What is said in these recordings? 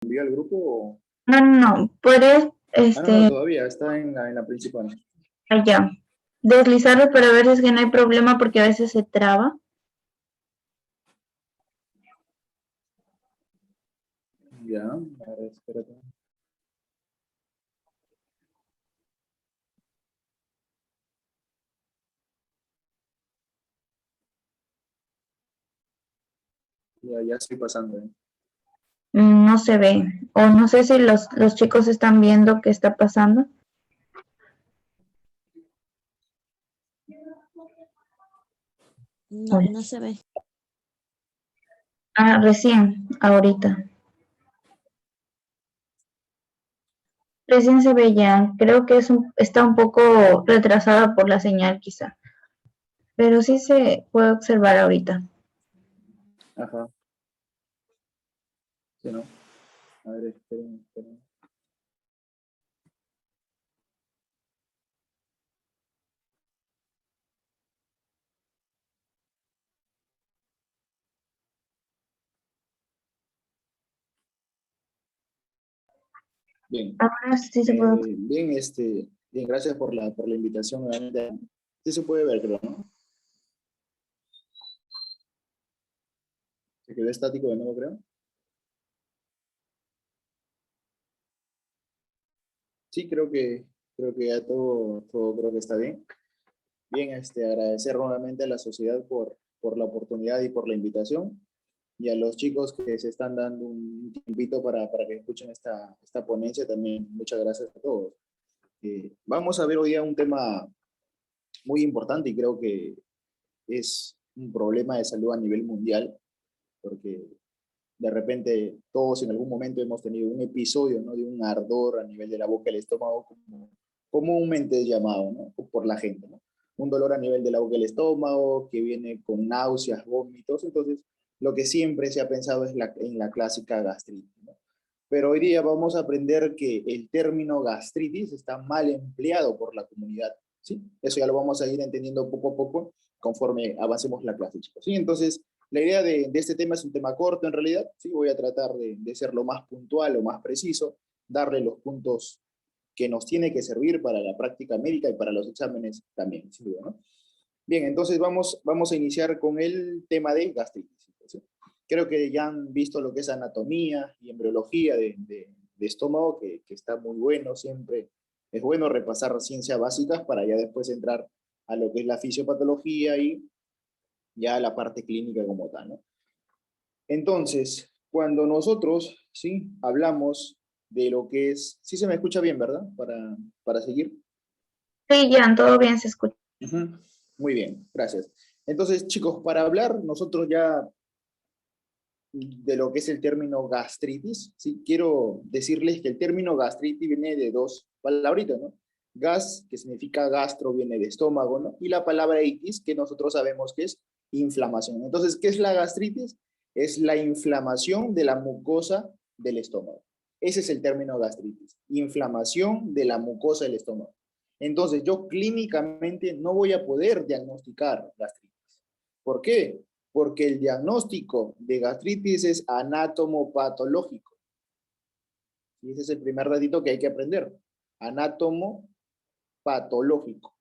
¿Envió al grupo o...? No, no, puedes, Ah, no, todavía está en la principal. allá, deslizarlo para ver si es que no hay problema porque a veces se traba. Ya, a ver, espérate. Ya estoy pasando. No se ve, o no sé si los chicos están viendo qué está pasando. No, no se ve. Ah, recién, ahorita. Recién se ve ya. Creo que está un poco retrasada por la señal quizá. Pero sí se puede observar ahorita. Ajá. Sí, ¿no? A ver, esperen. Bien. Ahora sí se puede observar. Bien, gracias por la invitación nuevamente. Sí se puede ver, creo, ¿no? Se quedó estático de nuevo, creo. Sí, creo que ya todo creo que está bien. Bien, agradecer nuevamente a la sociedad por la oportunidad y por la invitación, y a los chicos que se están dando un tiempito para que escuchen esta ponencia también. Muchas gracias a todos. Vamos a ver hoy día un tema muy importante y creo que es un problema de salud a nivel mundial, porque de repente todos en algún momento hemos tenido un episodio, ¿no?, de un ardor a nivel de la boca del estómago, como comúnmente es llamado, ¿no?, por la gente, ¿no? Un dolor a nivel de la boca del estómago que viene con náuseas, vómitos. Entonces, lo que siempre se ha pensado es en la clásica gastritis, ¿no? Pero hoy día vamos a aprender que el término gastritis está mal empleado por la comunidad, ¿sí? Eso ya lo vamos a ir entendiendo poco a poco conforme avancemos la clase, chicos, ¿sí? Entonces, la idea de este tema es un tema corto en realidad, ¿sí? Voy a tratar de ser lo más puntual, lo más preciso, darle los puntos que nos tiene que servir para la práctica médica y para los exámenes también, sin duda, ¿no? Bien, entonces vamos a iniciar con el tema de gastritis, ¿sí? Creo que ya han visto lo que es anatomía y embriología de estómago, que está muy bueno. Siempre es bueno repasar ciencias básicas para ya después entrar a lo que es la fisiopatología y ya la parte clínica como tal, ¿no? Entonces, cuando nosotros, ¿sí?, hablamos de lo que es... Sí se me escucha bien, ¿verdad? Para seguir. Sí, ya, todo bien se escucha. Uh-huh. Muy bien, gracias. Entonces, chicos, para hablar nosotros ya de lo que es el término gastritis, ¿sí?, quiero decirles que el término gastritis viene de dos palabritas, ¿no? Gas, que significa gastro, viene de estómago, ¿no? Y la palabra itis, que nosotros sabemos que es inflamación. Entonces, ¿qué es la gastritis? Es la inflamación de la mucosa del estómago. Ese es el término gastritis, inflamación de la mucosa del estómago. Entonces, yo clínicamente no voy a poder diagnosticar gastritis. ¿Por qué? Porque el diagnóstico de gastritis es anatomopatológico. Y ese es el primer datito que hay que aprender. Anatomopatológico.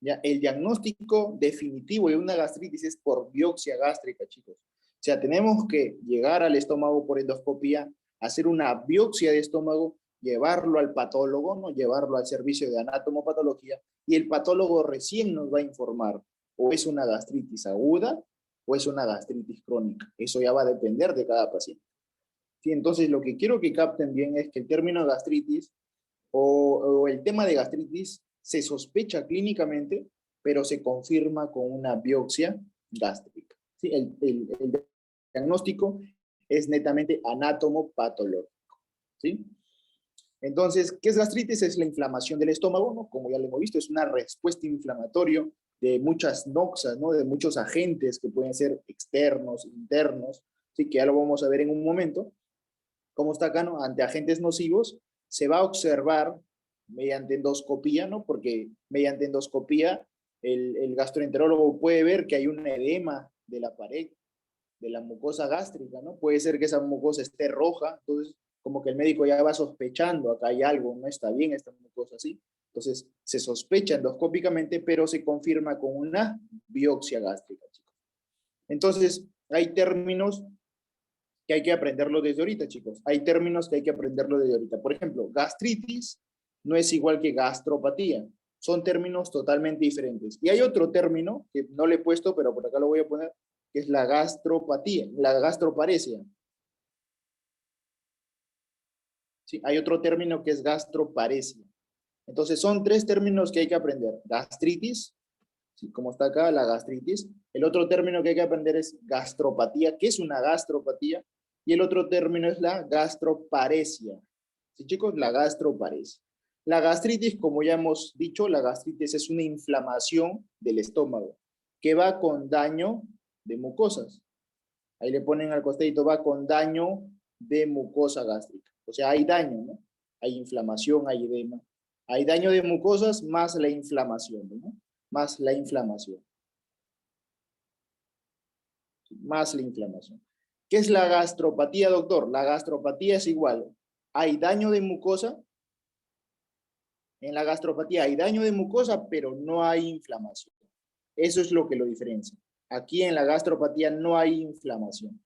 ¿Ya? El diagnóstico definitivo de una gastritis es por biopsia gástrica, chicos. O sea, tenemos que llegar al estómago por endoscopía, hacer una biopsia de estómago, llevarlo al patólogo, ¿no?, llevarlo al servicio de anatomopatología, y el patólogo recién nos va a informar o es una gastritis aguda o es una gastritis crónica. Eso ya va a depender de cada paciente. ¿Sí? Entonces, lo que quiero que capten bien es que el término gastritis o el tema de gastritis se sospecha clínicamente, pero se confirma con una biopsia gástrica. ¿Sí? El diagnóstico es netamente anatomopatológico. ¿Sí? Entonces, ¿qué es gastritis? Es la inflamación del estómago, ¿no? Como ya lo hemos visto, es una respuesta inflamatoria de muchas noxas, ¿no?, de muchos agentes que pueden ser externos, internos, ¿sí?, que ya lo vamos a ver en un momento. Como está acá, ¿no?, ante agentes nocivos, se va a observar mediante endoscopía, ¿no?, porque mediante endoscopía el gastroenterólogo puede ver que hay un edema de la pared de la mucosa gástrica, ¿no? Puede ser que esa mucosa esté roja, entonces como que el médico ya va sospechando, acá hay algo, no está bien esta mucosa así. Entonces se sospecha endoscópicamente, pero se confirma con una biopsia gástrica, chicos. Entonces hay términos que hay que aprenderlo desde ahorita, chicos. Hay términos que hay que aprenderlo desde ahorita. Por ejemplo, gastritis no es igual que gastropatía. Son términos totalmente diferentes. Y hay otro término que no le he puesto, pero por acá lo voy a poner, que es la gastropatía, la gastroparesia. ¿Sí? Hay otro término que es gastroparesia. Entonces son tres términos que hay que aprender. Gastritis, ¿sí? Como está acá, la gastritis. El otro término que hay que aprender es gastropatía. ¿Qué es una gastropatía? Y el otro término es la gastroparesia. ¿Sí, chicos? La gastroparesia. La gastritis, como ya hemos dicho, la gastritis es una inflamación del estómago que va con daño de mucosas. Ahí le ponen al costadito, va con daño de mucosa gástrica. O sea, hay daño, ¿no? Hay inflamación, hay edema. Hay daño de mucosas más la inflamación, ¿no? Más la inflamación. Más la inflamación. ¿Qué es la gastropatía, doctor? La gastropatía es igual. Hay daño de mucosa. En la gastropatía hay daño de mucosa, pero no hay inflamación. Eso es lo que lo diferencia. Aquí en la gastropatía no hay inflamación.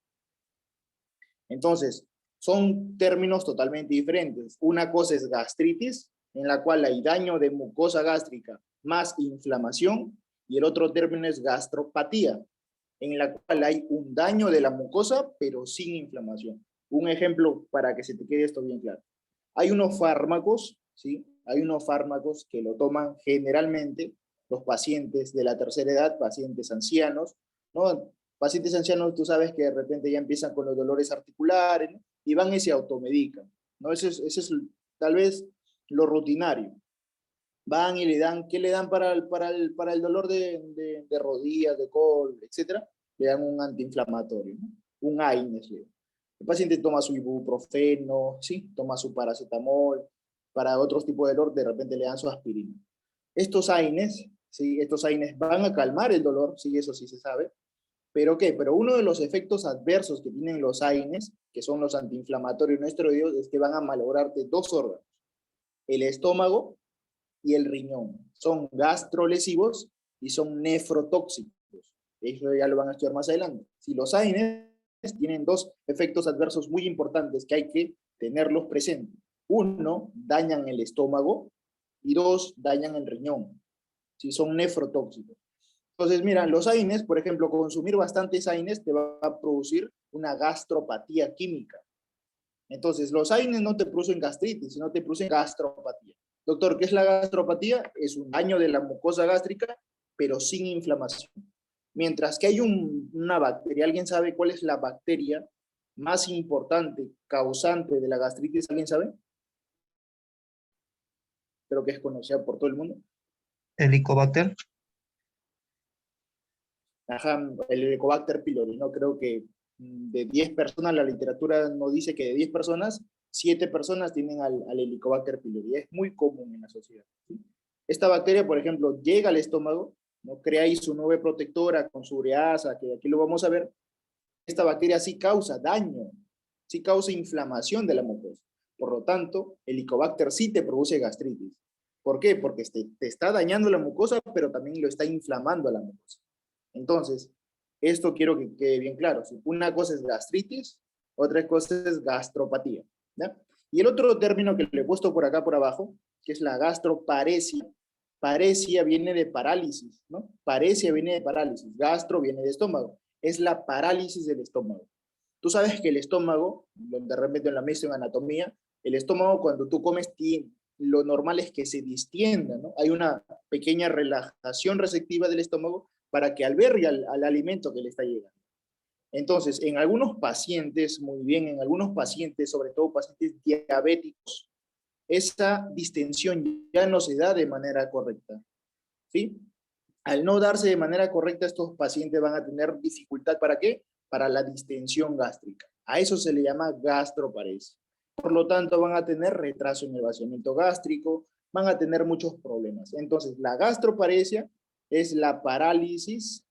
Entonces, son términos totalmente diferentes. Una cosa es gastritis, en la cual hay daño de mucosa gástrica más inflamación, y el otro término es gastropatía, en la cual hay un daño de la mucosa, pero sin inflamación. Un ejemplo para que se te quede esto bien claro. Hay unos fármacos, ¿sí? Hay unos fármacos que lo toman generalmente los pacientes de la tercera edad, pacientes ancianos, ¿no? Pacientes ancianos, tú sabes que de repente ya empiezan con los dolores articulares, ¿no? Y van y se automedican, ¿no? Ese es tal vez lo rutinario. Van y le dan, ¿qué le dan para el dolor de rodillas, de codo, etcétera? Le dan un antiinflamatorio, ¿no? Un AINES. El paciente toma su ibuprofeno, ¿sí? Toma su paracetamol. Para otros tipos de dolor, de repente le dan su aspirina. Estos AINES, ¿sí? Estos AINES van a calmar el dolor, ¿sí? Eso sí se sabe. ¿Pero qué? Pero uno de los efectos adversos que tienen los AINES, que son los antiinflamatorios no esteroideos, es que van a malograrte dos órganos, el estómago y el riñón. Son gastrolesivos y son nefrotóxicos. Eso ya lo van a estudiar más adelante. Si los AINES tienen dos efectos adversos muy importantes que hay que tenerlos presentes. Uno, dañan el estómago y dos, dañan el riñón. Si son nefrotóxicos. Entonces, mira, los AINES, por ejemplo, consumir bastantes AINES te va a producir una gastropatía química. Entonces, los AINES no te producen gastritis, sino te producen gastropatía. Doctor, ¿qué es la gastropatía? Es un daño de la mucosa gástrica, pero sin inflamación. Mientras que hay una bacteria, ¿alguien sabe cuál es la bacteria más importante causante de la gastritis? ¿Alguien sabe? Creo que es conocida por todo el mundo. Helicobacter. Ajá, el Helicobacter pylori, ¿no? Creo que de 10 personas, la literatura nos dice que de 10 personas, 7 personas tienen al Helicobacter pylori. Es muy común en la sociedad, ¿sí? Esta bacteria, por ejemplo, llega al estómago, ¿no? Crea ahí su nube protectora con su ureasa, que aquí lo vamos a ver. Esta bacteria sí causa daño, sí causa inflamación de la mucosa. Por lo tanto, el Helicobacter sí te produce gastritis. ¿Por qué? Porque te está dañando la mucosa, pero también lo está inflamando a la mucosa. Entonces, esto quiero que quede bien claro. Una cosa es gastritis, otra cosa es gastropatía, ¿ya? Y el otro término que le he puesto por acá por abajo, que es la gastroparesia. Paresia viene de parálisis, ¿no? Paresia viene de parálisis, gastro viene de estómago. Es la parálisis del estómago. Tú sabes que el estómago, de repente en la mesa en anatomía, el estómago cuando tú comes, lo normal es que se distienda, ¿no? Hay una pequeña relajación receptiva del estómago para que albergue al alimento que le está llegando. Entonces, en algunos pacientes, muy bien, en algunos pacientes, sobre todo pacientes diabéticos, esa distensión ya no se da de manera correcta, ¿sí? Al no darse de manera correcta, estos pacientes van a tener dificultad, ¿para qué? Para la distensión gástrica. A eso se le llama gastroparesia. Por lo tanto, van a tener retraso en el vaciamiento gástrico, van a tener muchos problemas. Entonces, la gastroparesia es la parálisis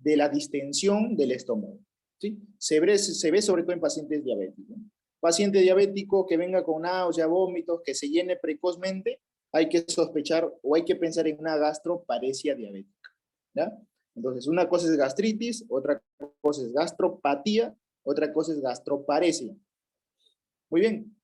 de la distensión del estómago. ¿Sí? Se ve sobre todo en pacientes diabéticos. Paciente diabético que venga con náusea, vómitos, que se llene precozmente, hay que sospechar o hay que pensar en una gastroparesia diabética. ¿Ya? Entonces, una cosa es gastritis, otra cosa es gastropatía, otra cosa es gastroparesia. Muy bien.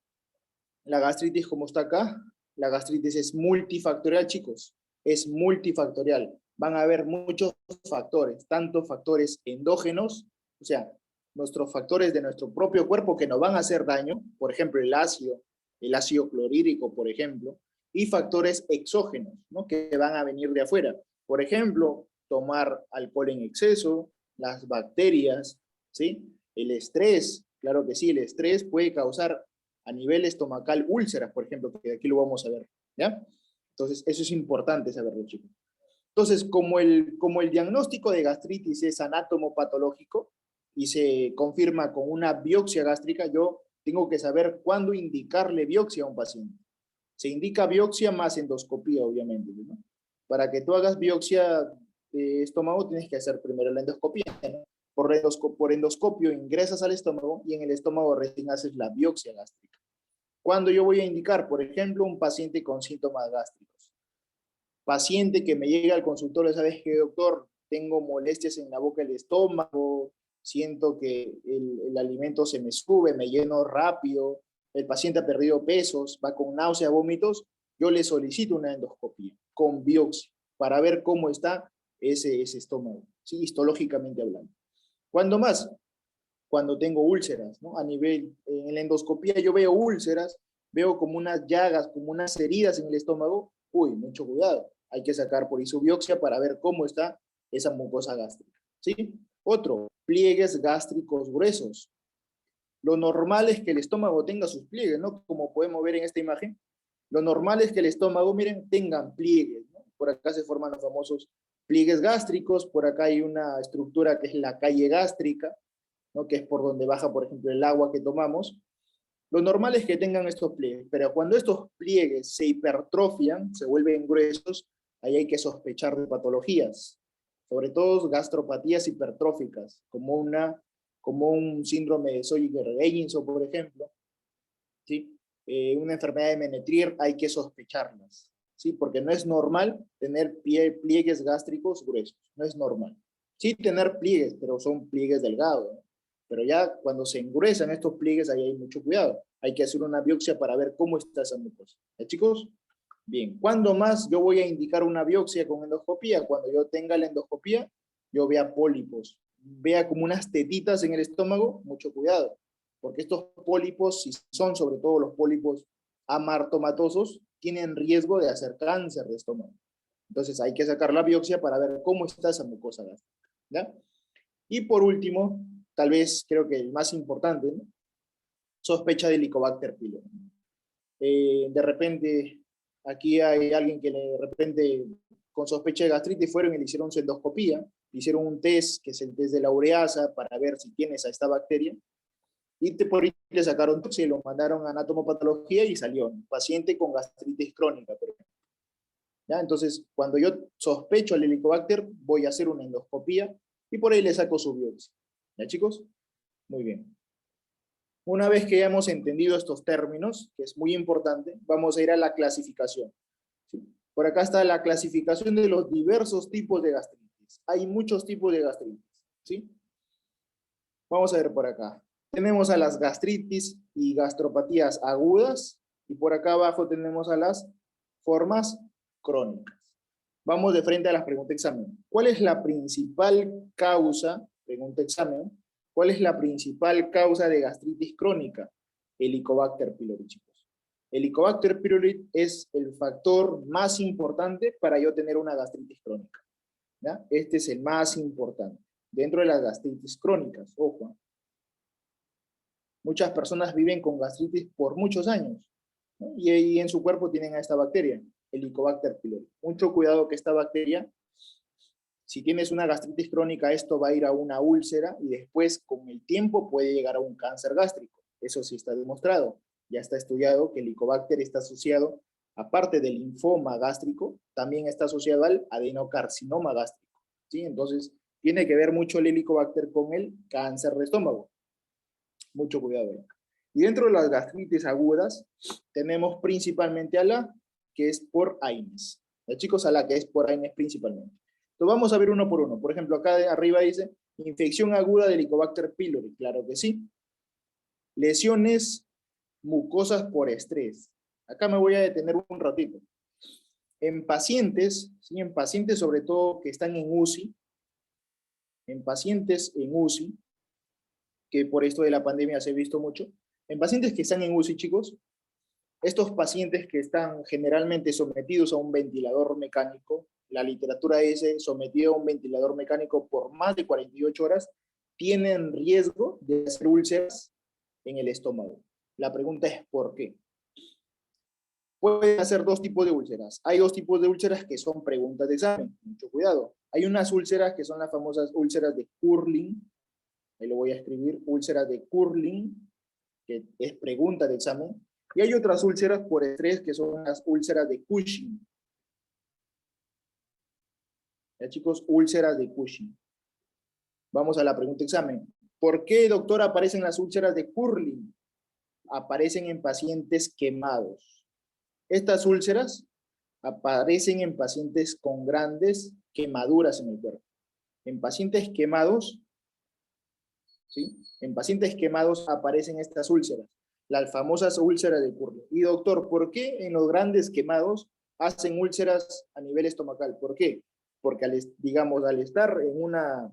La gastritis, como está acá, la gastritis es multifactorial, chicos. Es multifactorial. Van a haber muchos factores, tanto factores endógenos, o sea, nuestros factores de nuestro propio cuerpo que nos van a hacer daño, por ejemplo, el ácido clorhídrico, por ejemplo, y factores exógenos, ¿no? Que van a venir de afuera. Por ejemplo, tomar alcohol en exceso, las bacterias, ¿sí? El estrés, claro que sí, el estrés puede causar a nivel estomacal úlceras, por ejemplo, que aquí lo vamos a ver, ¿ya? Entonces, eso es importante saberlo, chicos. Entonces, como el diagnóstico de gastritis es anatomopatológico y se confirma con una biopsia gástrica, yo tengo que saber cuándo indicarle biopsia a un paciente. Se indica biopsia más endoscopía, obviamente, ¿no? Para que tú hagas biopsia de estómago, tienes que hacer primero la endoscopía, ¿no? Por endoscopio ingresas al estómago y en el estómago recién haces la biopsia gástrica. ¿Cuándo yo voy a indicar? Por ejemplo, un paciente con síntomas gástricos. Paciente que me llega al consultorio, ¿sabes qué, doctor? Tengo molestias en la boca del estómago, siento que el alimento se me sube, me lleno rápido, el paciente ha perdido pesos, va con náusea, vómitos, yo le solicito una endoscopía con biopsia para ver cómo está ese estómago, ¿sí? Histológicamente hablando. ¿Cuándo más? Cuando tengo úlceras, ¿no? En la endoscopía yo veo úlceras, veo como unas llagas, como unas heridas en el estómago, uy, mucho cuidado, hay que sacar por isobiopsia para ver cómo está esa mucosa gástrica, ¿sí? Otro, pliegues gástricos gruesos. Lo normal es que el estómago tenga sus pliegues, ¿no? Como podemos ver en esta imagen, lo normal es que el estómago, miren, tengan pliegues, ¿no? Por acá se forman los famosos pliegues gástricos, por acá hay una estructura que es la calle gástrica, ¿no? Que es por donde baja, por ejemplo, el agua que tomamos. Lo normal es que tengan estos pliegues, pero cuando estos pliegues se hipertrofian, se vuelven gruesos, ahí hay que sospechar de patologías, sobre todo gastropatías hipertróficas, como un síndrome de Sjögren-Ellinson, por ejemplo, ¿sí? Una enfermedad de Menetrier hay que sospecharlas, ¿sí? Porque no es normal tener pliegues gástricos gruesos, no es normal. Sí tener pliegues, pero son pliegues delgados, ¿no? Pero ya cuando se engruesan estos pliegues, ahí hay mucho cuidado. Hay que hacer una biopsia para ver cómo está esa mucosa. ¿Ya, chicos? Bien, ¿cuándo más yo voy a indicar una biopsia con endoscopía? Cuando yo tenga la endoscopía, yo vea pólipos, vea como unas tetitas en el estómago, mucho cuidado, porque estos pólipos, si son sobre todo los pólipos amartomatosos, tienen riesgo de hacer cáncer de estómago. Entonces hay que sacar la biopsia para ver cómo está esa mucosa gástrica, ¿ya? Y por último, tal vez creo que el más importante, ¿no? Sospecha de Helicobacter pylori. De repente, aquí hay alguien que de repente con sospecha de gastritis fueron y le hicieron su endoscopía, hicieron un test, que es el test de la ureasa, para ver si tienes a esta bacteria, y por ahí le sacaron toxi, lo mandaron a anatomopatología y salió un paciente con gastritis crónica, por ejemplo. ¿Ya? Entonces, cuando yo sospecho el Helicobacter, voy a hacer una endoscopía y por ahí le saco su biopsia. ¿Ya, chicos? Muy bien. Una vez que ya hemos entendido estos términos, que es muy importante, vamos a ir a la clasificación. ¿Sí? Por acá está la clasificación de los diversos tipos de gastritis. Hay muchos tipos de gastritis, ¿sí? Vamos a ver por acá. Tenemos a las gastritis y gastropatías agudas, y por acá abajo tenemos a las formas crónicas. Vamos de frente a las preguntas de examen. ¿Cuál es la principal causa, pregunta examen, cuál es la principal causa de gastritis crónica? Helicobacter pylori, chicos. Helicobacter pylori es el factor más importante para yo tener una gastritis crónica, ¿ya? Este es el más importante dentro de las gastritis crónicas, ojo. Muchas personas viven con gastritis por muchos años, ¿no? Y en su cuerpo tienen a esta bacteria, Helicobacter pylori. Mucho cuidado que esta bacteria, si tienes una gastritis crónica, esto va a ir a una úlcera y después con el tiempo puede llegar a un cáncer gástrico. Eso sí está demostrado. Ya está estudiado que el Helicobacter está asociado, aparte del linfoma gástrico, también está asociado al adenocarcinoma gástrico, ¿sí? Entonces, Tiene que ver mucho el Helicobacter con el cáncer de estómago. Mucho cuidado ahí. Y dentro de las gastritis agudas, tenemos principalmente a la que es por AINES. Chicos, a la que es por AINES principalmente. Entonces vamos a ver uno por uno. Por ejemplo, acá arriba dice, infección aguda de Helicobacter pylori. Claro que sí. Lesiones mucosas por estrés. Acá me voy a detener un ratito. En pacientes, ¿sí? En pacientes sobre todo que están en UCI, en pacientes en UCI, que por esto de la pandemia se ha visto mucho, en pacientes que están en UCI, chicos, estos pacientes que están generalmente sometidos a un ventilador mecánico, la literatura dice sometido a un ventilador mecánico por más de 48 horas, tienen riesgo de hacer úlceras en el estómago. La pregunta es ¿por qué? Pueden hacer dos tipos de úlceras. Hay dos tipos de úlceras que son preguntas de examen. Mucho cuidado. Hay unas úlceras que son las famosas úlceras de Curling. Ahí lo voy a escribir. Úlceras de Curling, que es pregunta de examen. Y hay otras úlceras por estrés que son las úlceras de Cushing. Ya, chicos, úlceras de Cushing. Vamos a la pregunta de examen. ¿Por qué, doctor, aparecen las úlceras de Curling? Aparecen en pacientes quemados. Estas úlceras aparecen en pacientes con grandes quemaduras en el cuerpo. En pacientes quemados, ¿sí? En pacientes quemados aparecen estas úlceras, las famosas úlceras de Curling. Y doctor, ¿por qué en los grandes quemados hacen úlceras a nivel estomacal? ¿Por qué? Porque digamos, al estar en una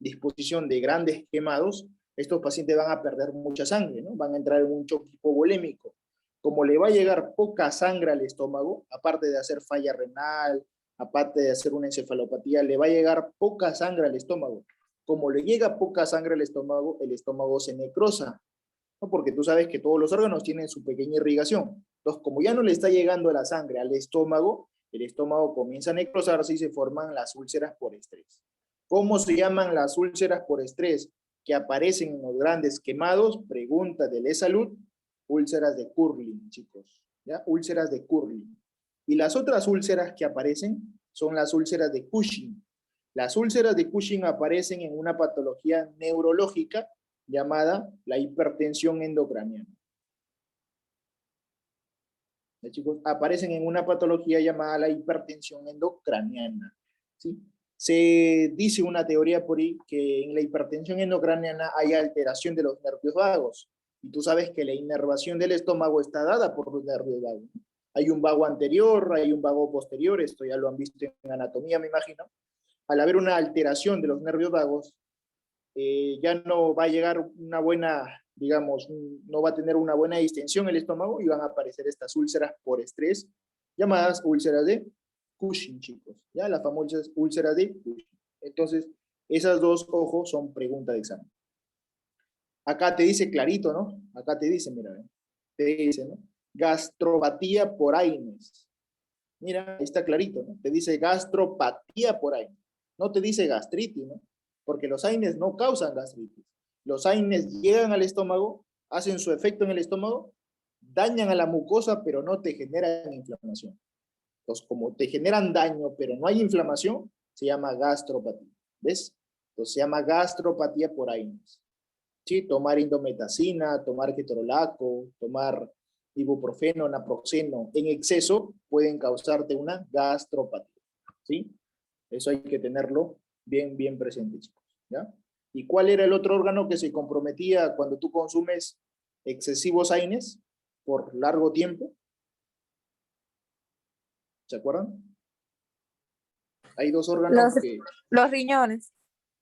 disposición de grandes quemados, estos pacientes van a perder mucha sangre, ¿no? Van a entrar en un choque hipovolémico. Como le va a llegar poca sangre al estómago, aparte de hacer falla renal, aparte de hacer una encefalopatía, le va a llegar poca sangre al estómago. Como le llega poca sangre al estómago, el estómago se necrosa, ¿no? Porque tú sabes que todos los órganos tienen su pequeña irrigación. Entonces, como ya no le está llegando la sangre al estómago, el estómago comienza a necrosarse y se forman las úlceras por estrés. ¿Cómo se llaman las úlceras por estrés que aparecen en los grandes quemados? Pregunta de salud. Úlceras de Curling, chicos, ¿ya? Úlceras de Curling. Y las otras úlceras que aparecen son las úlceras de Cushing. Las úlceras de Cushing aparecen en una patología neurológica llamada la hipertensión endocraniana. ¿Ya, chicos? Aparecen en una patología llamada la hipertensión endocraniana, ¿sí? Se dice una teoría por ahí que en la hipertensión endocraniana hay alteración de los nervios vagos. Y tú sabes que la inervación del estómago está dada por los nervios vagos. Hay un vago anterior, hay un vago posterior, esto ya lo han visto en anatomía, me imagino. Al haber una alteración de los nervios vagos, ya no va a llegar una buena, digamos, no va a tener una buena distensión el estómago y van a aparecer estas úlceras por estrés, llamadas úlceras de Cushing, chicos. Ya, las famosas úlceras de Cushing. Entonces, esas dos, ojos, son pregunta de examen. Acá te dice clarito, ¿no? Acá te dice, mira, te dice, ¿no? Gastropatía por AINES. Mira, ahí está clarito, ¿no? Te dice gastropatía por AINES. No te dice gastritis, ¿no? Porque los AINES no causan gastritis. Los AINES llegan al estómago, hacen su efecto en el estómago, dañan a la mucosa, pero no te generan inflamación. Entonces, como te generan daño, pero no hay inflamación, se llama gastropatía. ¿Ves? Entonces, se llama gastropatía por AINES. ¿Sí? Tomar indometacina, tomar ketorolaco, tomar ibuprofeno, naproxeno en exceso pueden causarte una gastropatía. ¿Sí? Eso hay que tenerlo bien, bien presente, chicos. ¿Ya? ¿Y cuál era el otro órgano que se comprometía cuando tú consumes excesivos AINES por largo tiempo? ¿Se acuerdan? Hay dos órganos que... Los riñones.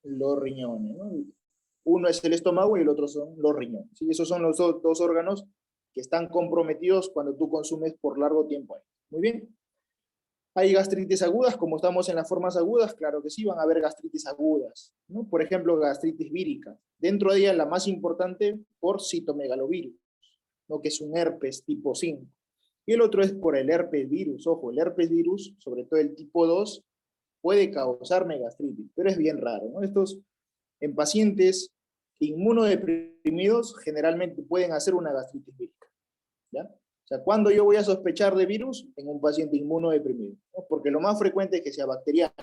Los riñones, ¿no? Uno es el estómago y el otro son los riñones. ¿Sí? Esos son los dos órganos que están comprometidos cuando tú consumes por largo tiempo. Muy bien. ¿Hay gastritis agudas? Como estamos en las formas agudas, claro que sí, van a haber gastritis agudas, ¿no? Por ejemplo, gastritis vírica. Dentro de ella, la más importante por citomegalovirus, ¿no? Que es un herpes tipo 5. Y el otro es por el herpes virus. Ojo, el herpes virus, sobre todo el tipo 2, puede causarme gastritis, pero es bien raro, ¿no? Estos, en pacientes inmunodeprimidos, generalmente pueden hacer una gastritis vírica, ¿ya? O sea, ¿cuándo yo voy a sospechar de virus? En un paciente inmunodeprimido, ¿no? Porque lo más frecuente es que sea bacteriana.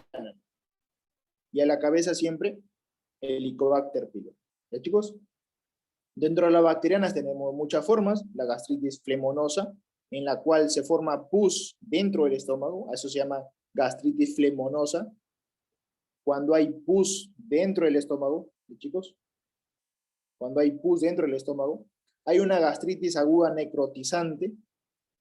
Y a la cabeza siempre Helicobacter pylori. ¿Ya, chicos? Dentro de las bacterianas tenemos muchas formas. La gastritis flemonosa, en la cual se forma pus dentro del estómago. Eso se llama gastritis flemonosa. Cuando hay pus dentro del estómago, ¿sí, chicos? Cuando hay pus dentro del estómago. Hay una gastritis aguda necrotizante,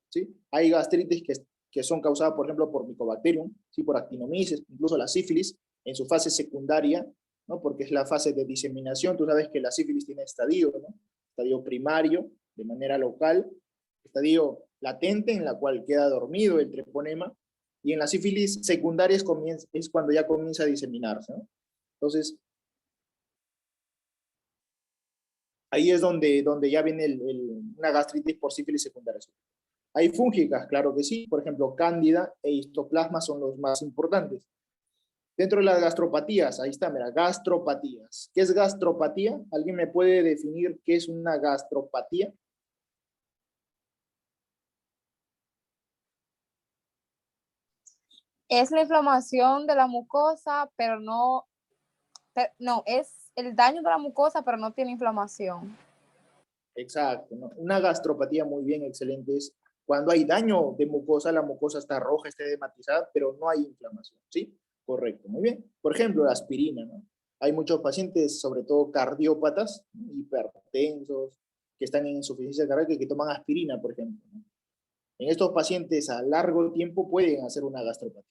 ¿sí? Hay gastritis que son causadas, por ejemplo, por Mycobacterium, ¿sí? Por Actinomyces, incluso la sífilis en su fase secundaria, ¿no? Porque es la fase de diseminación. Tú sabes que la sífilis tiene estadios, ¿no? Estadio primario, de manera local, estadio latente, en la cual queda dormido el treponema, y en la sífilis secundaria es cuando ya comienza a diseminarse, ¿no? Entonces, ahí es donde ya viene una gastritis por sífilis secundaria. Hay fúngicas, claro que sí, por ejemplo, cándida e histoplasma son los más importantes. Dentro de las gastropatías, ahí está, mira, gastropatías. ¿Qué es gastropatía? ¿Alguien me puede definir qué es una gastropatía? Es la inflamación de la mucosa, no, es el daño de la mucosa, pero no tiene inflamación. Exacto, ¿no? Una gastropatía muy bien, excelente, es cuando hay daño de mucosa, la mucosa está roja, está edematizada, pero no hay inflamación, ¿sí? Correcto, muy bien. Por ejemplo, la aspirina, ¿no? Hay muchos pacientes, sobre todo cardiópatas, ¿no? Hipertensos, que están en insuficiencia cardíaca y que toman aspirina, por ejemplo, ¿no? En estos pacientes a largo tiempo pueden hacer una gastropatía.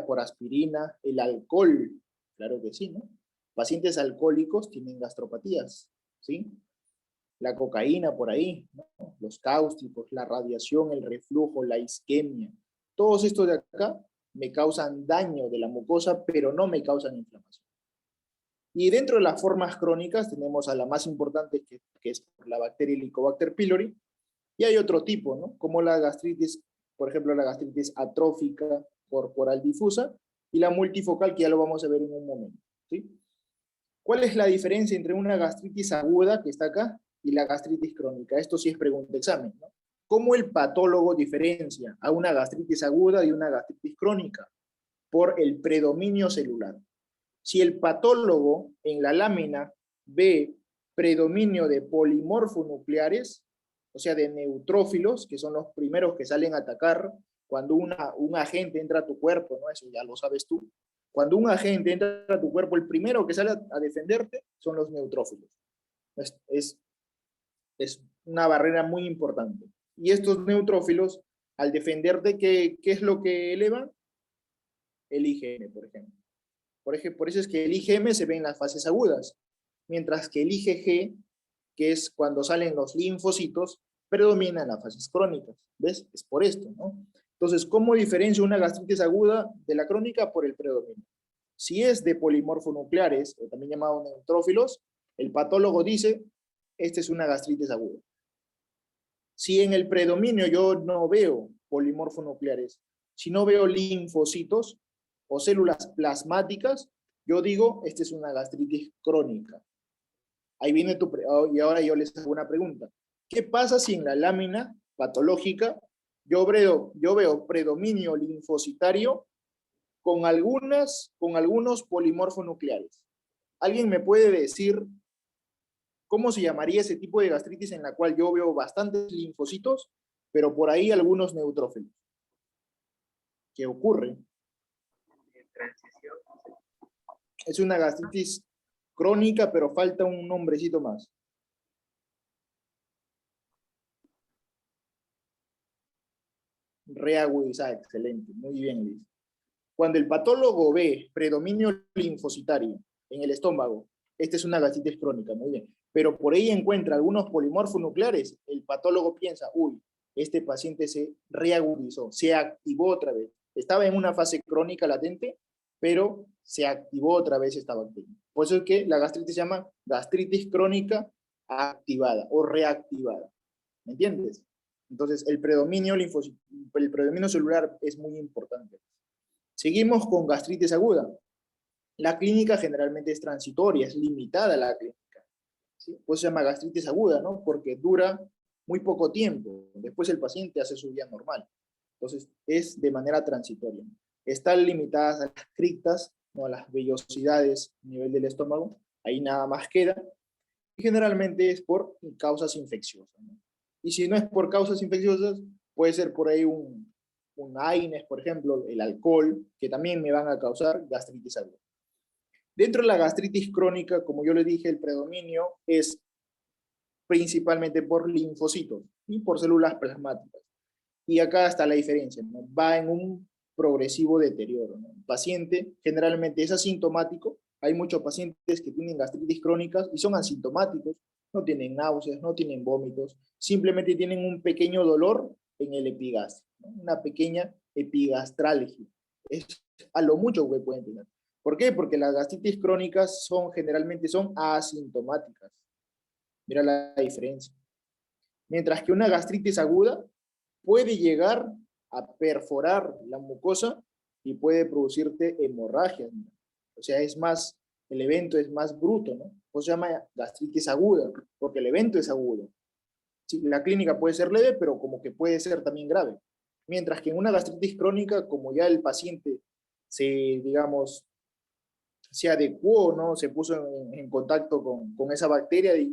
Por aspirina, el alcohol, claro que sí, ¿no? Pacientes alcohólicos tienen gastropatías, ¿sí? La cocaína por ahí, ¿no? Los cáusticos, la radiación, el reflujo, la isquemia. Todos estos de acá me causan daño de la mucosa, pero no me causan inflamación. Y dentro de las formas crónicas tenemos a la más importante, que es por la bacteria Helicobacter pylori, y hay otro tipo, ¿no? Como la gastritis, por ejemplo, la gastritis atrófica corporal difusa, y la multifocal, que ya lo vamos a ver en un momento, ¿sí? ¿Cuál es la diferencia entre una gastritis aguda, que está acá, y la gastritis crónica? Esto sí es pregunta de examen, ¿no? ¿Cómo el patólogo diferencia a una gastritis aguda y una gastritis crónica? Por el predominio celular. Si el patólogo en la lámina ve predominio de polimorfonucleares, o sea, de neutrófilos, que son los primeros que salen a atacar cuando un agente entra a tu cuerpo, ¿no? Eso ya lo sabes tú. Cuando un agente entra a tu cuerpo, el primero que sale a defenderte son los neutrófilos. Es una barrera muy importante. Y estos neutrófilos, al defenderte, ¿qué es lo que elevan? El IgM, por ejemplo. Por eso es que el IgM se ve en las fases agudas, mientras que el IgG, que es cuando salen los linfocitos, predomina en las fases crónicas. ¿Ves? Es por esto, ¿no? Entonces, ¿cómo diferencio una gastritis aguda de la crónica? Por el predominio. Si es de polimorfonucleares, o también llamado neutrófilos, el patólogo dice, esta es una gastritis aguda. Si en el predominio yo no veo polimorfonucleares, si no veo linfocitos o células plasmáticas, yo digo, esta es una gastritis crónica. Ahí viene y ahora yo les hago una pregunta. ¿Qué pasa si en la lámina patológica yo veo predominio linfocitario con algunos polimorfonucleares? ¿Alguien me puede decir cómo se llamaría ese tipo de gastritis en la cual yo veo bastantes linfocitos, pero por ahí algunos neutrófilos? ¿Qué ocurre? Es una gastritis crónica, pero falta un nombrecito más. Reagudizada, excelente, muy bien, Liz. Cuando el patólogo ve predominio linfocitario en el estómago, esta es una gastritis crónica, muy bien, pero por ahí encuentra algunos polimorfonucleares, el patólogo piensa, uy, este paciente se reagudizó, se activó otra vez. Estaba en una fase crónica latente, pero se activó otra vez esta bacteria. Por eso es que la gastritis se llama gastritis crónica activada o reactivada. ¿Me entiendes? Entonces, el predominio celular es muy importante. Seguimos con gastritis aguda. La clínica generalmente es transitoria, es limitada la clínica, ¿sí? Pues se llama gastritis aguda, ¿no? Porque dura muy poco tiempo. Después el paciente hace su vida normal. Entonces, es de manera transitoria. Están limitadas a las criptas ¿no? Las vellosidades a nivel del estómago, ahí nada más queda. Y generalmente es por causas infecciosas, ¿no? Y si no es por causas infecciosas, puede ser por ahí un AINES, por ejemplo, el alcohol, que también me van a causar gastritis aguda. Dentro de la gastritis crónica, como yo le dije, el predominio es principalmente por linfocitos y por células plasmáticas. Y acá está la diferencia, ¿no? Va en un progresivo deterioro, ¿no? El paciente generalmente es asintomático. Hay muchos pacientes que tienen gastritis crónicas y son asintomáticos, no tienen náuseas, no tienen vómitos, simplemente tienen un pequeño dolor en el epigastrio, ¿no? Una pequeña epigastralgia. Es a lo mucho que pueden tener. ¿Por qué? Porque las gastritis crónicas generalmente son asintomáticas. Mira la diferencia. Mientras que una gastritis aguda puede llegar a perforar la mucosa y puede producirte hemorragias, ¿no? O sea, el evento es más bruto, ¿no? Pues se llama gastritis aguda, porque el evento es agudo. Sí, la clínica puede ser leve, pero como que puede ser también grave. Mientras que en una gastritis crónica, como ya el paciente digamos, se adecuó, ¿no? Se puso en contacto con esa bacteria y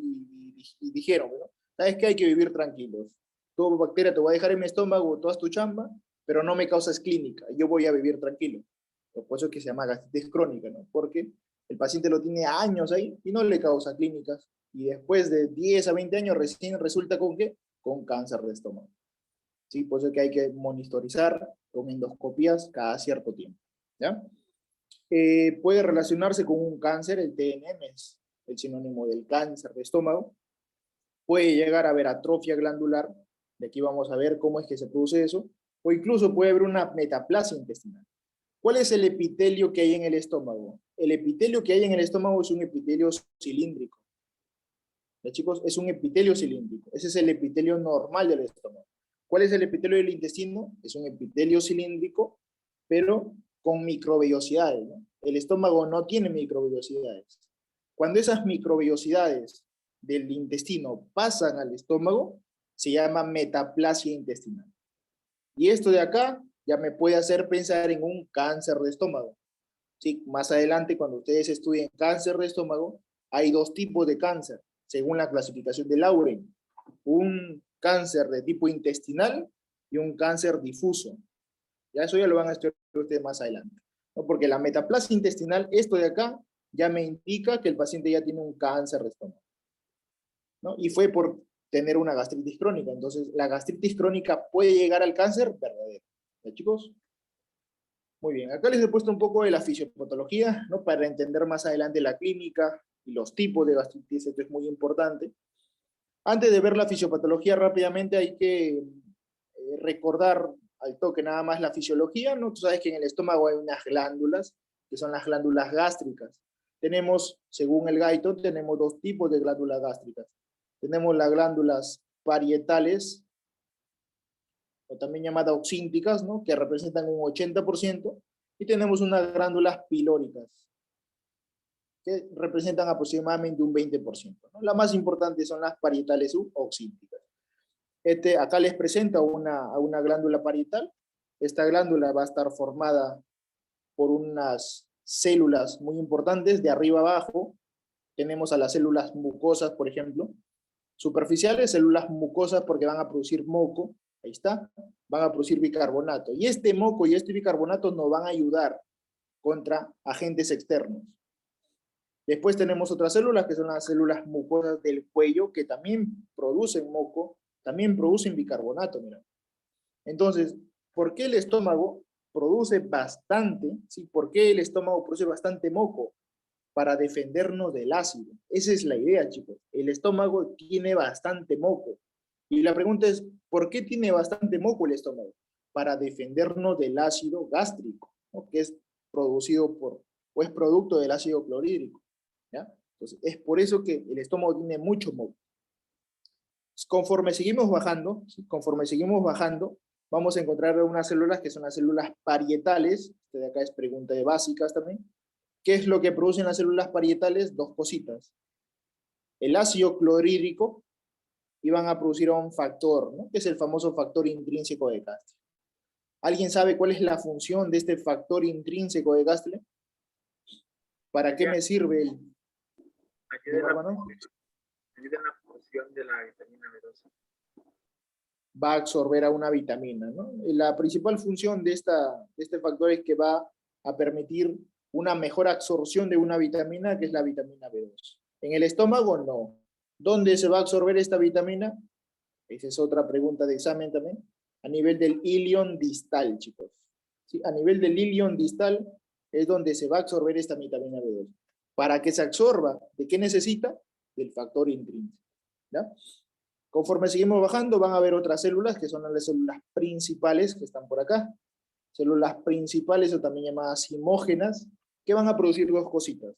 dijeron, ¿no? ¿Sabes qué? Hay que vivir tranquilos. Tu bacteria te va a dejar en mi estómago, toda tu chamba, pero no me causas clínica. Yo voy a vivir tranquilo. Por eso es que se llama gastritis crónica, ¿no? Porque el paciente lo tiene años ahí y no le causa clínicas. Y después de 10 a 20 años recién resulta con ¿qué? Con cáncer de estómago. ¿Sí? Por eso es que hay que monitorizar con endoscopías cada cierto tiempo. ¿Ya? Puede relacionarse con un cáncer, el TNM es el sinónimo del cáncer de estómago. Puede llegar a haber atrofia glandular, de aquí vamos a ver cómo es que se produce eso, o incluso puede haber una metaplasia intestinal. ¿Cuál es el epitelio que hay en el estómago? El epitelio que hay en el estómago es un epitelio cilíndrico. ¿Ya, chicos? Es un epitelio cilíndrico. Ese es el epitelio normal del estómago. ¿Cuál es el epitelio del intestino? Es un epitelio cilíndrico, pero con microvellosidades, ¿no? El estómago no tiene microvellosidades. Cuando esas microvellosidades del intestino pasan al estómago, se llama metaplasia intestinal. Y esto de acá ya me puede hacer pensar en un cáncer de estómago. Sí, más adelante, cuando ustedes estudien cáncer de estómago, hay dos tipos de cáncer, según la clasificación de Lauren. Un cáncer de tipo intestinal y un cáncer difuso. Ya eso ya lo van a estudiar ustedes más adelante, ¿no? Porque la metaplasia intestinal, esto de acá, ya me indica que el paciente ya tiene un cáncer de estómago, ¿no? Y fue por tener una gastritis crónica. Entonces, la gastritis crónica puede llegar al cáncer verdadero. ¿Ya, chicos? Muy bien, acá les he puesto un poco de la fisiopatología, ¿no? Para entender más adelante la clínica y los tipos de gastritis, esto es muy importante. Antes de ver la fisiopatología rápidamente hay que recordar al toque nada más la fisiología, ¿no? Tú sabes que en el estómago hay unas glándulas, que son las glándulas gástricas. Tenemos, según el Guyton, tenemos dos tipos de glándulas gástricas. Tenemos las glándulas parietales, o también llamadas oxínticas, ¿no? Que representan un 80%, y tenemos unas glándulas pilóricas, que representan aproximadamente un 20%, ¿no? Las más importantes son las parietales oxínticas. Acá les presenta una glándula parietal. Esta glándula va a estar formada por unas células muy importantes de arriba abajo. Tenemos a las células mucosas, por ejemplo. Superficiales, células mucosas porque van a producir moco. Ahí está. Van a producir bicarbonato. Y este moco y este bicarbonato nos van a ayudar contra agentes externos. Después tenemos otras células que son las células mucosas del cuello que también producen moco, también producen bicarbonato, mira. Entonces, ¿por qué el estómago produce bastante? ¿Sí? ¿Por qué el estómago produce bastante moco? Para defendernos del ácido. Esa es la idea, chicos. El estómago tiene bastante moco. Y la pregunta es, ¿por qué tiene bastante moco el estómago? Para defendernos del ácido gástrico, ¿no? Que es producido o es producto del ácido clorhídrico, ¿ya? Entonces, es por eso que el estómago tiene mucho moco. Conforme seguimos bajando, ¿sí? Conforme seguimos bajando, vamos a encontrar unas células que son las células parietales. Este de acá es pregunta de básicas también. ¿Qué es lo que producen las células parietales? Dos cositas. El ácido clorhídrico, y van a producir un factor, ¿no? Que es el famoso factor intrínseco de Castle. ¿Alguien sabe cuál es la función de este factor intrínseco de Castle? ¿Para qué me sirve el... Ayuda en hermano? la función de la vitamina B12. Va a absorber a una vitamina, ¿no? Y la principal función de este factor es que va a permitir una mejor absorción de una vitamina, que es la vitamina B2. En el estómago, no. ¿Dónde se va a absorber esta vitamina? Esa es otra pregunta de examen también. A nivel del ilion distal, chicos. ¿Sí? A nivel del ilion distal es donde se va a absorber esta vitamina B2. Para que se absorba, ¿de qué necesita? Del factor intrínseco. ¿Ya? Conforme seguimos bajando, van a haber otras células, que son las células principales, que están por acá. Células principales, o también llamadas simógenas, que van a producir dos cositas.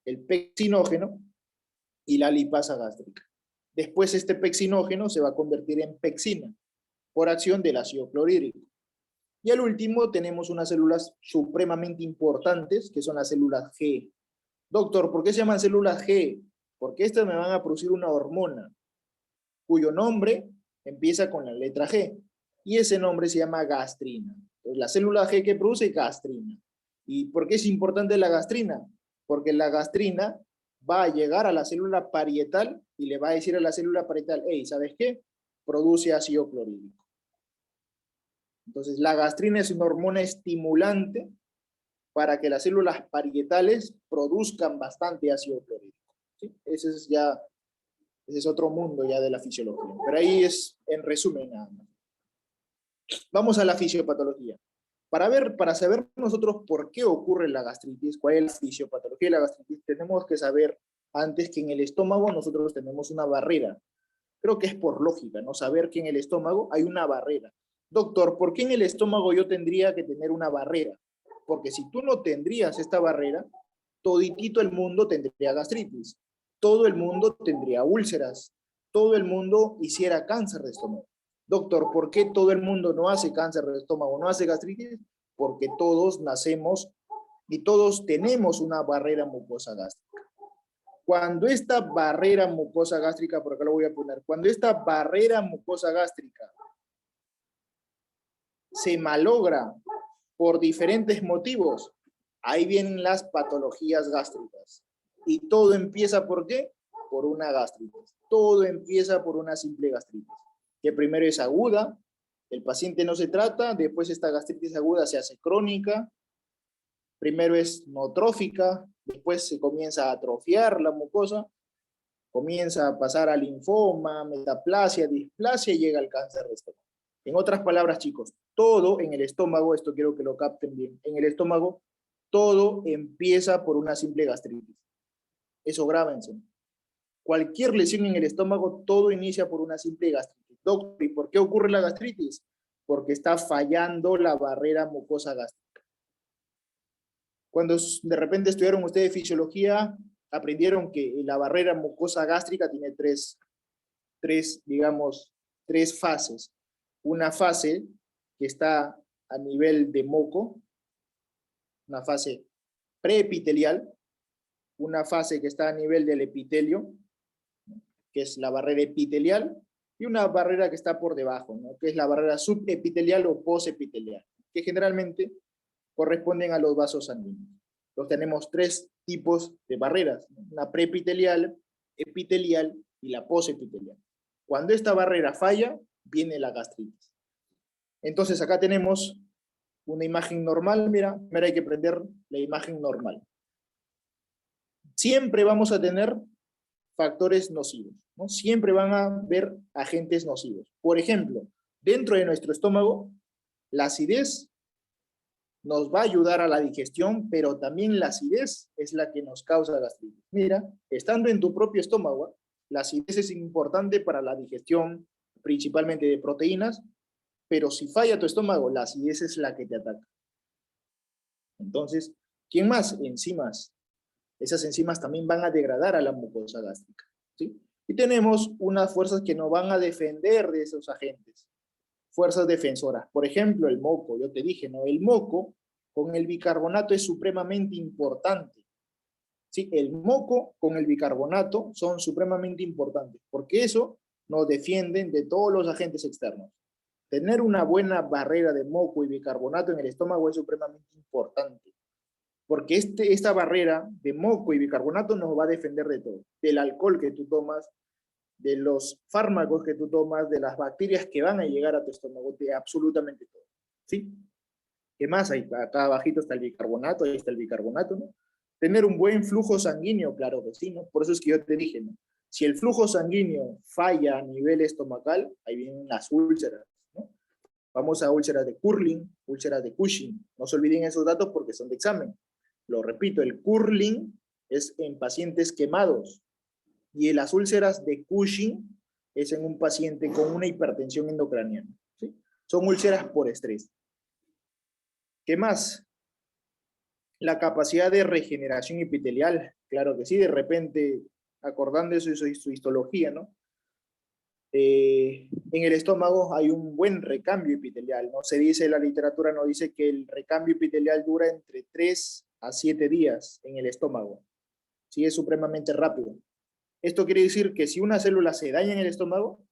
El pexinógeno y la lipasa gástrica. Después este pexinógeno se va a convertir en pexina, por acción del ácido clorhídrico. Y al último tenemos unas células supremamente importantes, que son las células G. Doctor, ¿por qué se llaman células G? Porque estas me van a producir una hormona, cuyo nombre empieza con la letra G, y ese nombre se llama gastrina. Entonces, la célula G que produce gastrina. ¿Y por qué es importante la gastrina? Porque la gastrina va a llegar a la célula parietal y le va a decir a la célula parietal, hey, ¿sabes qué? Produce ácido clorhídrico. Entonces, la gastrina es una hormona estimulante para que las células parietales produzcan bastante ácido clorhídrico. ¿Sí? Ese es otro mundo ya de la fisiología. Pero ahí es, en resumen, nada más. Vamos a la fisiopatología. Para saber nosotros por qué ocurre la gastritis, cuál es la fisiopatología de la gastritis, tenemos que saber antes que en el estómago nosotros tenemos una barrera. Creo que es por lógica, ¿no? Saber que en el estómago hay una barrera. Doctor, ¿por qué en el estómago yo tendría que tener una barrera? Porque si tú no tendrías esta barrera, toditito el mundo tendría gastritis, todo el mundo tendría úlceras, todo el mundo hiciera cáncer de estómago. Doctor, ¿por qué todo el mundo no hace cáncer de estómago, no hace gastritis? Porque todos nacemos y todos tenemos una barrera mucosa gástrica. Cuando esta barrera mucosa gástrica, por acá lo voy a poner, cuando esta barrera mucosa gástrica se malogra por diferentes motivos, ahí vienen las patologías gástricas. Y todo empieza ¿por qué? Por una gastritis. Todo empieza por una simple gastritis, que primero es aguda, el paciente no se trata, después esta gastritis aguda se hace crónica, primero es notrófica, después se comienza a atrofiar la mucosa, comienza a pasar a linfoma, metaplasia, displasia y llega al cáncer de estómago. En otras palabras, chicos, todo en el estómago, esto quiero que lo capten bien, en el estómago todo empieza por una simple gastritis. Eso grábense. Cualquier lesión en el estómago, todo inicia por una simple gastritis. Doctor, ¿y por qué ocurre la gastritis? Porque está fallando la barrera mucosa gástrica. Cuando de repente estudiaron ustedes fisiología, aprendieron que la barrera mucosa gástrica tiene tres fases. Una fase que está a nivel de moco, una fase preepitelial, una fase que está a nivel del epitelio, que es la barrera epitelial, y una barrera que está por debajo, ¿no? Que es la barrera subepitelial o posepitelial, que generalmente corresponden a los vasos sanguíneos. Entonces tenemos tres tipos de barreras, ¿no? Una preepitelial, epitelial y la posepitelial. Cuando esta barrera falla, viene la gastritis. Entonces acá tenemos una imagen normal, mira, primero hay que prender la imagen normal. Siempre vamos a tener factores nocivos, ¿no? Siempre van a haber agentes nocivos. Por ejemplo, dentro de nuestro estómago, la acidez nos va a ayudar a la digestión, pero también la acidez es la que nos causa gastritis. Mira, estando en tu propio estómago, la acidez es importante para la digestión, principalmente de proteínas, pero si falla tu estómago, la acidez es la que te ataca. Entonces, ¿quién más? Enzimas. Esas enzimas también van a degradar a la mucosa gástrica, ¿sí? Y tenemos unas fuerzas que nos van a defender de esos agentes. Fuerzas defensoras. Por ejemplo, el moco. Yo te dije, ¿no? El moco con el bicarbonato es supremamente importante. ¿Sí? El moco con el bicarbonato son supremamente importantes, porque eso nos defienden de todos los agentes externos. Tener una buena barrera de moco y bicarbonato en el estómago es supremamente importante. porque esta barrera de moco y bicarbonato nos va a defender de todo, del alcohol que tú tomas, de los fármacos que tú tomas, de las bacterias que van a llegar a tu estómago, de absolutamente todo, ¿sí? ¿Qué más hay? Acá abajito está el bicarbonato, ahí está el bicarbonato, ¿no? Tener un buen flujo sanguíneo, claro que sí, ¿no? Por eso es que yo te dije, ¿no? Si el flujo sanguíneo falla a nivel estomacal, ahí vienen las úlceras, ¿no? Vamos a úlceras de Curling, úlceras de Cushing. No se olviden esos datos porque son de examen. Lo repito, el Curling es en pacientes quemados y las úlceras de Cushing es en un paciente con una hipertensión endocraniana, ¿sí? Son úlceras por estrés. ¿Qué más? La capacidad de regeneración epitelial, claro que sí, de repente, acordando eso y su histología, ¿no? En el estómago hay un buen recambio epitelial, ¿no? Se dice, la literatura nos dice que el recambio epitelial dura entre 3 a 7 días en el estómago, sí, es supremamente rápido. Esto quiere decir que si una célula se daña en el estómago,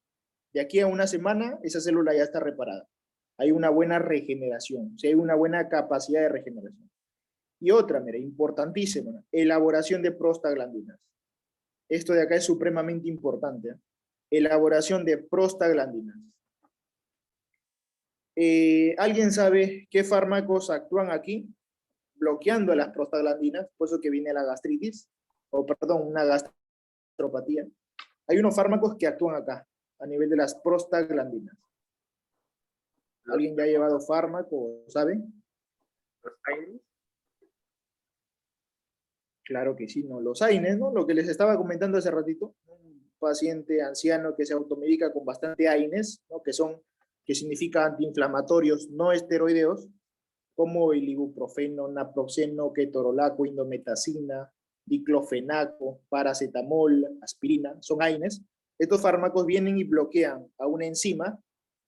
de aquí a una semana, esa célula ya está reparada. Hay una buena regeneración, ¿sí? Hay una buena capacidad de regeneración. Y otra, mira, importantísima, elaboración de prostaglandinas. Esto de acá es supremamente importante, ¿eh? Elaboración de prostaglandinas. ¿Alguien sabe qué fármacos actúan aquí? Bloqueando las prostaglandinas, por eso que viene la gastritis, o perdón, una gastropatía. Hay unos fármacos que actúan acá, a nivel de las prostaglandinas. ¿Alguien ya ha llevado fármaco, sabe? Los AINES. Claro que sí, ¿no? Los AINES, ¿no? Lo que les estaba comentando hace ratito, un paciente anciano que se automedica con bastante AINES, ¿no? Que significa antiinflamatorios no esteroideos, como el ibuprofeno, naproxeno, ketorolaco, indometacina, diclofenaco, paracetamol, aspirina, son AINES. Estos fármacos vienen y bloquean a una enzima,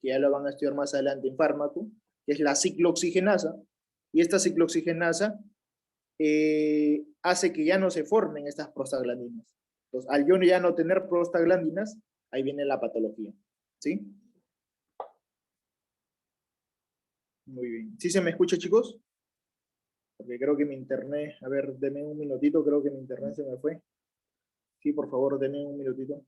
que ya lo van a estudiar más adelante en fármaco, que es la ciclooxigenasa, y esta ciclooxigenasa hace que ya no se formen estas prostaglandinas. Entonces, al yo ya no tener prostaglandinas, ahí viene la patología, ¿sí? Muy bien. ¿Sí se me escucha, chicos? Porque creo que mi internet, a ver, denme un minutito, creo que mi internet se me fue. Sí, por favor, denme un minutito.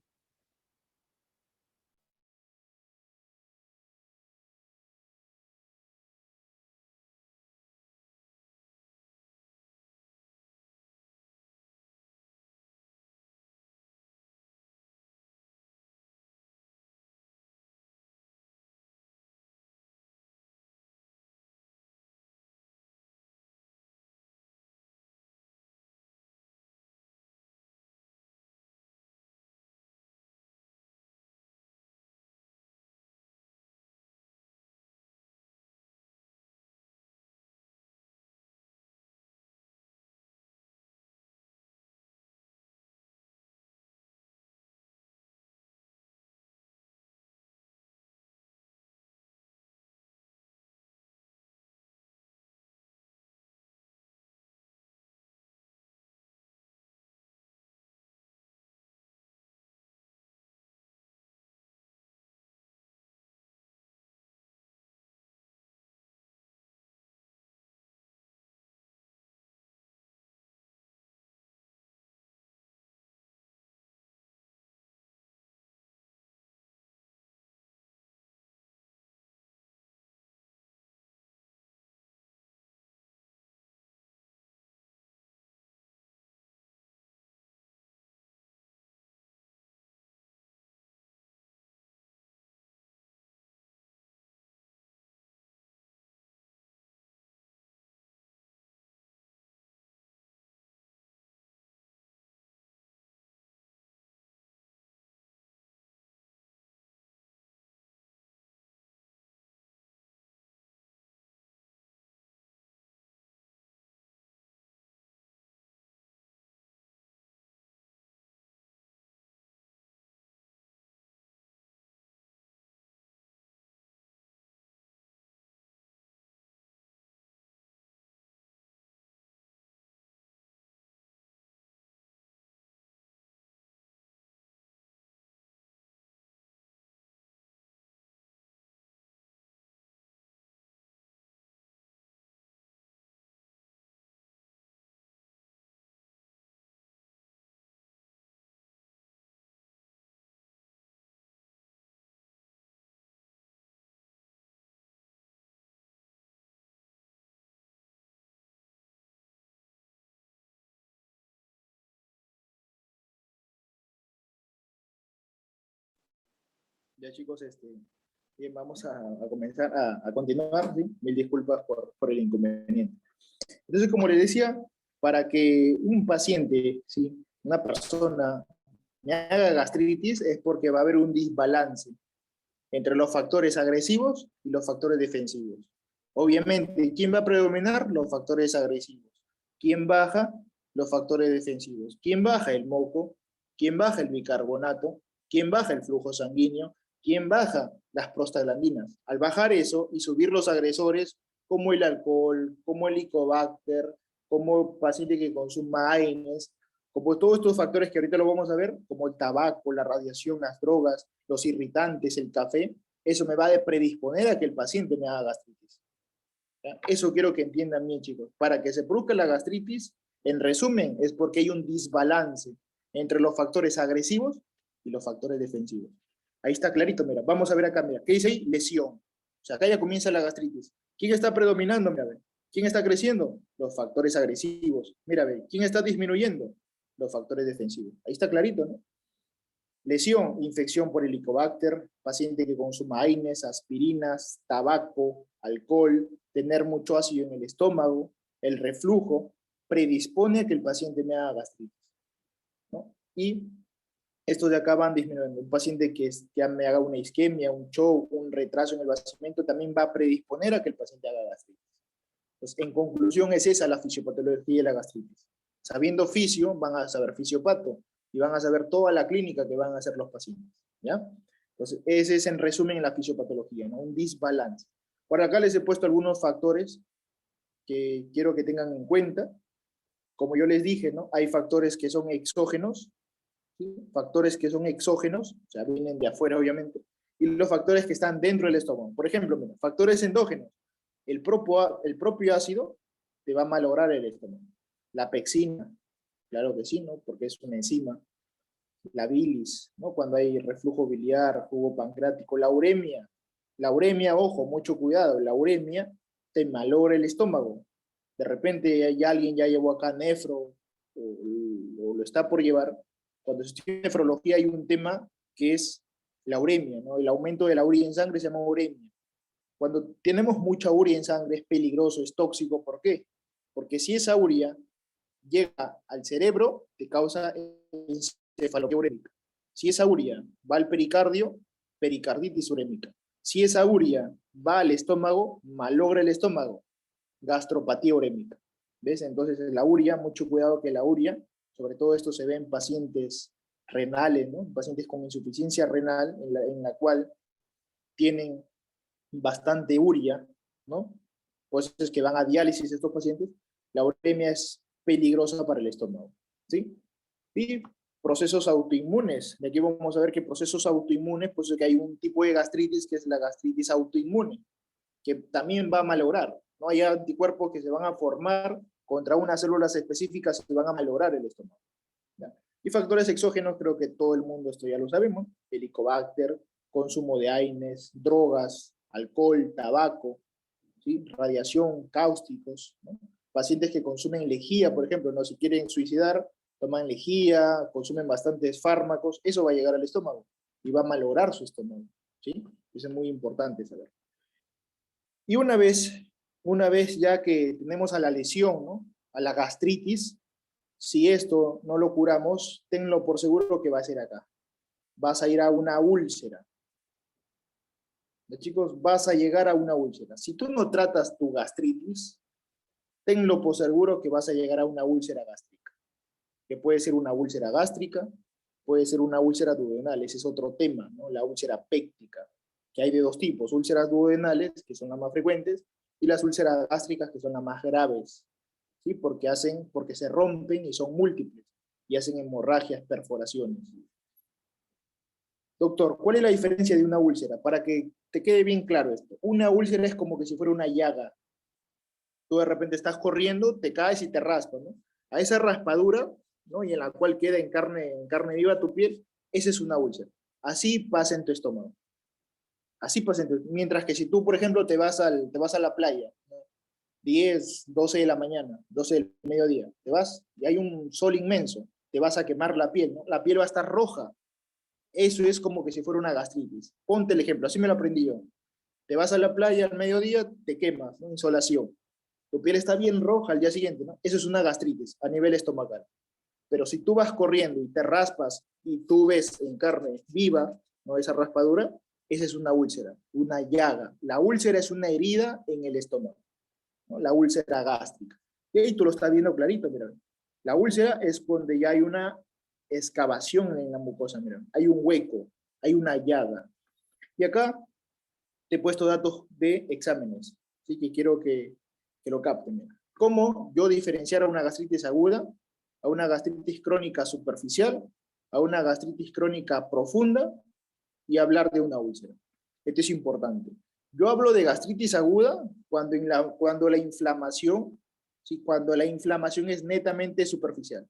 Ya chicos, bien, vamos a comenzar a continuar, ¿sí? Mil disculpas por el inconveniente. Entonces, como les decía, para que un paciente, ¿sí? Una persona me haga gastritis es porque va a haber un desbalance entre los factores agresivos y los factores defensivos. Obviamente, ¿quién va a predominar? Los factores agresivos. ¿Quién baja? Los factores defensivos. ¿Quién baja? El moco. ¿Quién baja el bicarbonato? ¿Quién baja el flujo sanguíneo? ¿Quién baja? Las prostaglandinas. Al bajar eso y subir los agresores, como el alcohol, como el helicobacter, como paciente que consuma AINES, como todos estos factores que ahorita lo vamos a ver, como el tabaco, la radiación, las drogas, los irritantes, el café, eso me va a predisponer a que el paciente me haga gastritis. ¿Ya? Eso quiero que entiendan bien, chicos. Para que se produzca la gastritis, en resumen, es porque hay un desbalance entre los factores agresivos y los factores defensivos. Ahí está clarito, mira. Vamos a ver acá, mira. ¿Qué dice ahí? Lesión. O sea, acá ya comienza la gastritis. ¿Quién está predominando? Mira, ve. ¿Quién está creciendo? Los factores agresivos. Mira, ve. ¿Quién está disminuyendo? Los factores defensivos. Ahí está clarito, ¿no? Lesión, infección por helicobacter, paciente que consuma AINES, aspirinas, tabaco, alcohol, tener mucho ácido en el estómago, el reflujo, predispone a que el paciente me haga gastritis, ¿no? Y estos de acá van disminuyendo. Un paciente que me haga una isquemia, un shock, un retraso en el vaciamiento, también va a predisponer a que el paciente haga gastritis. Entonces, en conclusión, es esa la fisiopatología de la gastritis. Sabiendo fisio, van a saber fisiopato y van a saber toda la clínica que van a hacer los pacientes, ¿ya? Entonces, ese es en resumen la fisiopatología, ¿no? Un desbalance. Por acá les he puesto algunos factores que quiero que tengan en cuenta. Como yo les dije, ¿no? Hay factores que son exógenos, ¿sí? Factores que son exógenos, o sea, vienen de afuera, obviamente, y los factores que están dentro del estómago. Por ejemplo, mira, factores endógenos. El propio ácido te va a malograr el estómago. La pexina, claro que sí, ¿no? Porque es una enzima. La bilis, ¿no? Cuando hay reflujo biliar, jugo pancreático, la uremia, ojo, mucho cuidado, la uremia te malogra el estómago. De repente ya alguien ya llevó acá nefro o lo está por llevar. Cuando se estudia nefrología hay un tema que es la uremia, ¿no? El aumento de la urea en sangre se llama uremia. Cuando tenemos mucha urea en sangre es peligroso, es tóxico. ¿Por qué? Porque si esa urea llega al cerebro, te causa encefalopatía urémica. Si esa urea va al pericardio, pericarditis urémica. Si esa urea va al estómago, malogra el estómago, gastropatía urémica. ¿Ves? Entonces la urea, mucho cuidado que la urea, sobre todo esto se ve en pacientes renales, ¿no? Pacientes con insuficiencia renal, en la cual tienen bastante urea, ¿no? Por eso es que van a diálisis estos pacientes. La uremia es peligrosa para el estómago, ¿sí? Y procesos autoinmunes. De aquí vamos a ver que procesos autoinmunes, pues es que hay un tipo de gastritis que es la gastritis autoinmune, que también va a malograr, ¿no? Hay anticuerpos que se van a formar contra unas células específicas y van a malograr el estómago, ¿ya? Y factores exógenos, creo que todo el mundo esto ya lo sabemos: helicobacter, consumo de AINES, drogas, alcohol, tabaco, ¿sí? Radiación, cáusticos, ¿no? Pacientes que consumen lejía, por ejemplo, ¿no? Si quieren suicidar, toman lejía, consumen bastantes fármacos, eso va a llegar al estómago y va a malograr su estómago, ¿sí? Eso es muy importante saber. Y una vez ya que tenemos a la lesión, ¿no? A la gastritis, si esto no lo curamos, tenlo por seguro que va a ser acá. Vas a ir a una úlcera. Chicos, vas a llegar a una úlcera. Si tú no tratas tu gastritis, tenlo por seguro que vas a llegar a una úlcera gástrica. Que puede ser una úlcera gástrica, puede ser una úlcera duodenal. Ese es otro tema, ¿no? La úlcera péptica, que hay de dos tipos: úlceras duodenales, que son las más frecuentes, y las úlceras gástricas, que son las más graves, ¿sí? Porque se rompen y son múltiples, y hacen hemorragias, perforaciones. Doctor, ¿cuál es la diferencia de una úlcera? Para que te quede bien claro esto. Una úlcera es como que si fuera una llaga. Tú de repente estás corriendo, te caes y te raspas, ¿no? A esa raspadura, ¿no? Y en la cual queda en carne viva tu piel, esa es una úlcera. Así pasa en tu estómago. Así pasa en tu estómago. Mientras que si tú, por ejemplo, te vas a la playa, ¿no? 10, 12 de la mañana, 12 del mediodía, te vas y hay un sol inmenso, te vas a quemar la piel, ¿no? La piel va a estar roja. Eso es como que si fuera una gastritis. Ponte el ejemplo, así me lo aprendí yo. Te vas a la playa al mediodía, te quemas, ¿no? Insolación. Tu piel está bien roja al día siguiente, ¿no? Eso es una gastritis a nivel estomacal. Pero si tú vas corriendo y te raspas y tú ves en carne viva, ¿no? Esa raspadura, esa es una úlcera, una llaga. La úlcera es una herida en el estómago, ¿no? La úlcera gástrica. Y ahí tú lo estás viendo clarito, mira. La úlcera es donde ya hay una excavación en la mucosa, mira. Hay un hueco, hay una llaga. Y acá te he puesto datos de exámenes, así que quiero que lo capten. Mira. ¿Cómo yo diferenciar a una gastritis aguda, a una gastritis crónica superficial, a una gastritis crónica profunda y hablar de una úlcera? Esto es importante. Yo hablo de gastritis aguda cuando la inflamación, ¿sí? Cuando la inflamación es netamente superficial.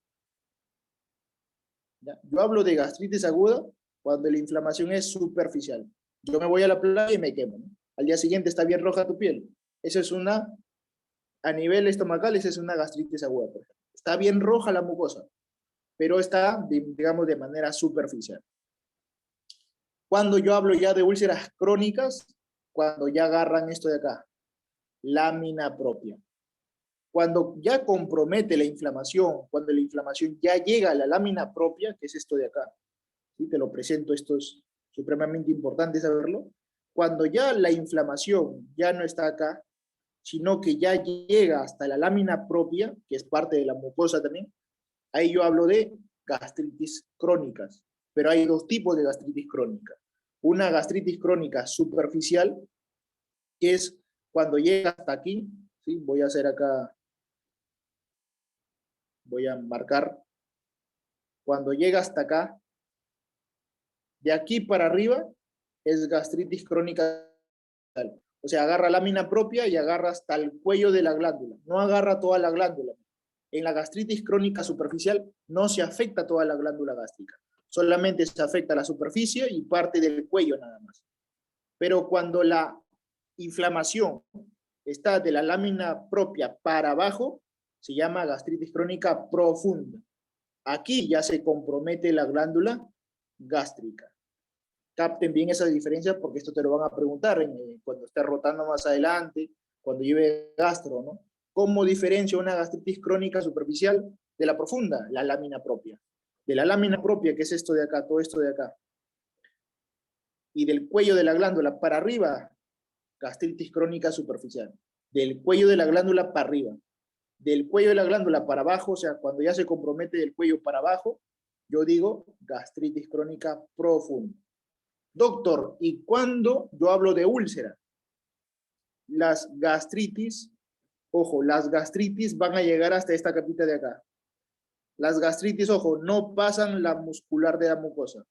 ¿Ya? Yo hablo de gastritis aguda cuando la inflamación es superficial. Yo me voy a la playa y me quemo, ¿no? Al día siguiente está bien roja tu piel. Eso es a nivel estomacal, esa es una gastritis aguda, por ejemplo. Está bien roja la mucosa, pero está, digamos, de manera superficial. Cuando yo hablo ya de úlceras crónicas, cuando ya agarran esto de acá, lámina propia. Cuando ya compromete la inflamación, cuando la inflamación ya llega a la lámina propia, que es esto de acá, ¿sí? Te lo presento, esto es supremamente importante saberlo. Cuando ya la inflamación ya no está acá, sino que ya llega hasta la lámina propia, que es parte de la mucosa también, ahí yo hablo de gastritis crónicas. Pero hay dos tipos de gastritis crónica. Una gastritis crónica superficial, que es cuando llega hasta aquí, ¿sí? Voy a hacer acá, voy a marcar, cuando llega hasta acá, de aquí para arriba, es gastritis crónica. O sea, agarra lámina propia y agarra hasta el cuello de la glándula. No agarra toda la glándula. En la gastritis crónica superficial no se afecta toda la glándula gástrica. Solamente se afecta la superficie y parte del cuello nada más. Pero cuando la inflamación está de la lámina propia para abajo, se llama gastritis crónica profunda. Aquí ya se compromete la glándula gástrica. Capten bien esa diferencia porque esto te lo van a preguntar cuando estés rotando más adelante, cuando lleve gastro, ¿no? ¿Cómo diferencia una gastritis crónica superficial de la profunda? La lámina propia. De la lámina propia, que es esto de acá, todo esto de acá, y del cuello de la glándula para arriba, gastritis crónica superficial. Del cuello de la glándula para arriba. Del cuello de la glándula para abajo, o sea, cuando ya se compromete del cuello para abajo, yo digo gastritis crónica profunda. Doctor, ¿y cuándo yo hablo de úlcera? Las gastritis, ojo, las gastritis van a llegar hasta esta capita de acá. Las gastritis, ojo, no pasan la muscular de la mucosa.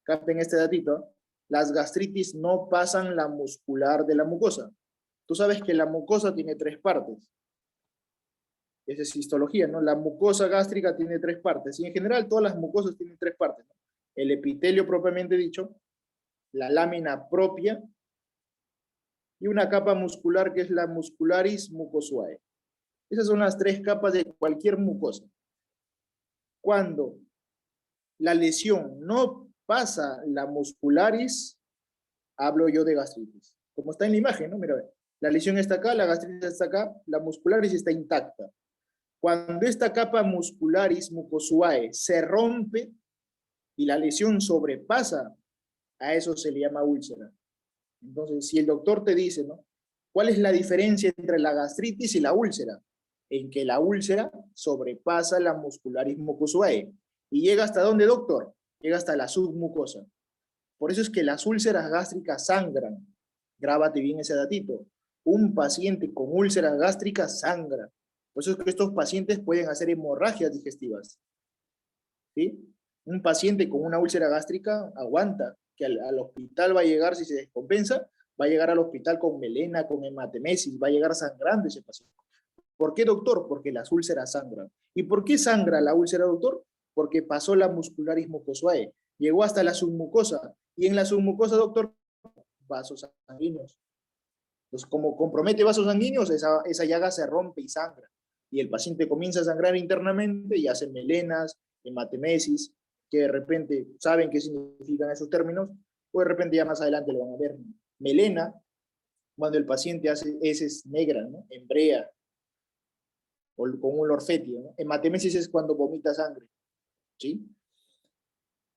Capten este datito. Las gastritis no pasan la muscular de la mucosa. Tú sabes que la mucosa tiene 3 partes. Esa es histología, ¿no? La mucosa gástrica tiene 3 partes. Y en general todas las mucosas tienen 3 partes, ¿no? El epitelio propiamente dicho, la lámina propia y una capa muscular que es la muscularis mucosae. Esas son las 3 capas de cualquier mucosa. Cuando la lesión no pasa la muscularis, hablo yo de gastritis. Como está en la imagen, ¿no? Mira, la lesión está acá, la gastritis está acá, la muscularis está intacta. Cuando esta capa muscularis mucosae se rompe y la lesión sobrepasa, a eso se le llama úlcera. Entonces, si el doctor te dice, ¿no? ¿Cuál es la diferencia entre la gastritis y la úlcera? En que la úlcera sobrepasa la muscularis mucosae. ¿Y llega hasta dónde, doctor? Llega hasta la submucosa. Por eso es que las úlceras gástricas sangran. Grábate bien ese datito. Un paciente con úlceras gástricas sangra. Por eso es que estos pacientes pueden hacer hemorragias digestivas. ¿Sí? Un paciente con una úlcera gástrica aguanta, que al hospital va a llegar, si se descompensa, va a llegar al hospital con melena, con hematemesis, va a llegar sangrando ese paciente. ¿Por qué, doctor? Porque las úlceras sangran. ¿Y por qué sangra la úlcera, doctor? Porque pasó la muscularis mucosae, llegó hasta la submucosa, y en la submucosa, doctor, vasos sanguíneos. Entonces, como compromete vasos sanguíneos, esa llaga se rompe y sangra. Y el paciente comienza a sangrar internamente y hace melenas, hematemesis. que de repente saben qué significan esos términos, o de repente ya más adelante lo van a ver. Melena, cuando el paciente hace heces negras, ¿no? Embrea, o con un lorfetio, ¿no? Hematemesis es cuando vomita sangre, ¿sí?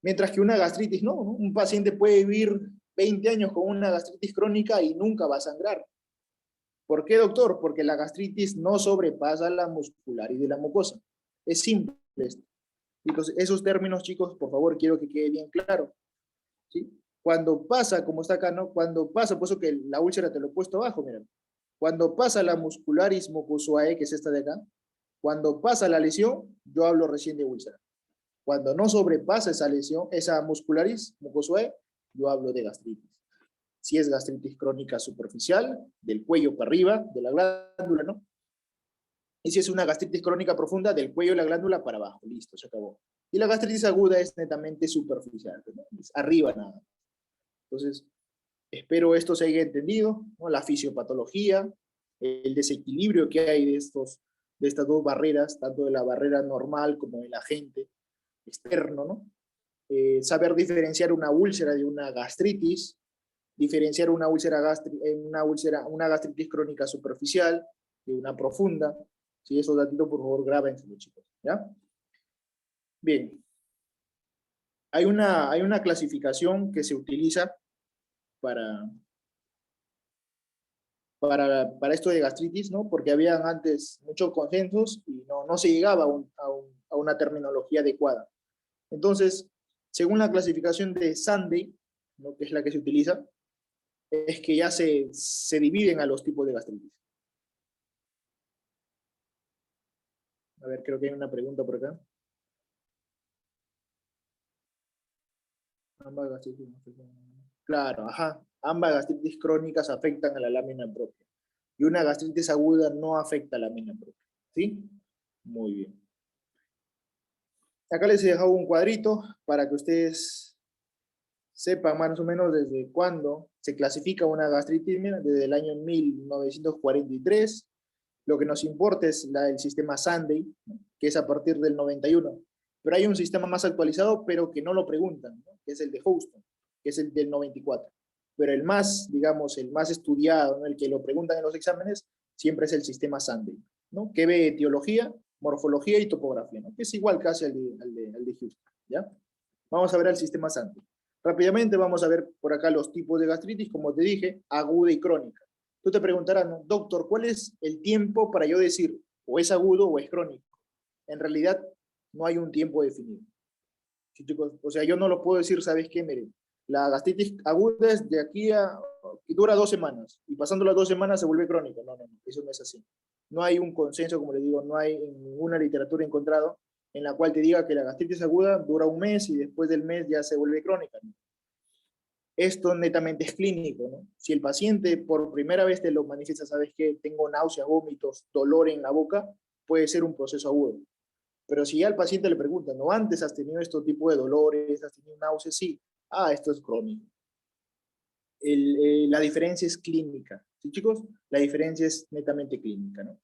Mientras que una gastritis no, ¿no? Un paciente puede vivir 20 años con una gastritis crónica y nunca va a sangrar. ¿Por qué, doctor? Porque la gastritis no sobrepasa la muscularidad de la mucosa. Es simple esto. Entonces, esos términos, chicos, por favor, quiero que quede bien claro, ¿sí? Cuando pasa, como está acá, ¿no? Cuando pasa, por eso que la úlcera te lo he puesto abajo, mira. Cuando pasa la muscularis mucosae, que es esta de acá, cuando pasa la lesión, yo hablo recién de úlcera. Cuando no sobrepasa esa lesión, esa muscularis mucosae, yo hablo de gastritis. Si es gastritis crónica superficial, del cuello para arriba, de la glándula, ¿no? Y si es una gastritis crónica profunda, del cuello de la glándula para abajo, listo, se acabó. Y la gastritis aguda es netamente superficial, ¿no? Es arriba nada. Entonces, espero esto se haya entendido, ¿no? La fisiopatología, el desequilibrio que hay de estas dos barreras, tanto de la barrera normal como del agente externo, ¿no? Saber diferenciar una úlcera de una gastritis, diferenciar una gastritis crónica superficial de una profunda. Si esos datos, por favor, grábenselo, chicos, ¿ya? Bien. Hay una clasificación que se utiliza para esto de gastritis, ¿no? Porque habían antes muchos consensos y no se llegaba a una terminología adecuada. Entonces, según la clasificación de Sunday, ¿no? Que es la que se utiliza, es que ya se dividen a los tipos de gastritis. A ver, creo que hay una pregunta por acá. Ambas gastritis, claro, ajá. Ambas gastritis crónicas afectan a la lámina propia. Y una gastritis aguda no afecta a la lámina propia. ¿Sí? Muy bien. Acá les he dejado un cuadrito para que ustedes sepan más o menos desde cuándo se clasifica una gastritis. Mira, desde el año 1943. Lo que nos importa es el sistema Sunday, ¿no? Que es a partir del 91. Pero hay un sistema más actualizado, pero que no lo preguntan, ¿no? Que es el de Houston, que es el del 94. Pero el más, digamos, el más estudiado, ¿no? El que lo preguntan en los exámenes, siempre es el sistema Sunday, ¿no? Que ve etiología, morfología y topografía, ¿no? Que es igual casi al de Houston, ¿ya? Vamos a ver el sistema Sunday. Rápidamente vamos a ver por acá los tipos de gastritis, como te dije, aguda y crónica. Tú te preguntarás, ¿no? Doctor, ¿cuál es el tiempo para yo decir o es agudo o es crónico? En realidad, no hay un tiempo definido. O sea, yo no lo puedo decir, ¿sabes qué? Miren, la gastritis aguda es de aquí a... que dura 2 semanas, y pasando las 2 semanas se vuelve crónica. No, eso no es así. No hay un consenso, como le digo, no hay en ninguna literatura encontrado en la cual te diga que la gastritis aguda dura 1 mes y después del mes ya se vuelve crónica, ¿no? Esto netamente es clínico, ¿no? Si el paciente por primera vez te lo manifiesta, ¿sabes qué? Tengo náuseas, vómitos, dolor en la boca, puede ser un proceso agudo. Pero si ya al paciente le preguntan, ¿no? Antes has tenido este tipo de dolores, has tenido náuseas, sí. Esto es crónico. La diferencia es clínica. ¿Sí, chicos? La diferencia es netamente clínica, ¿no?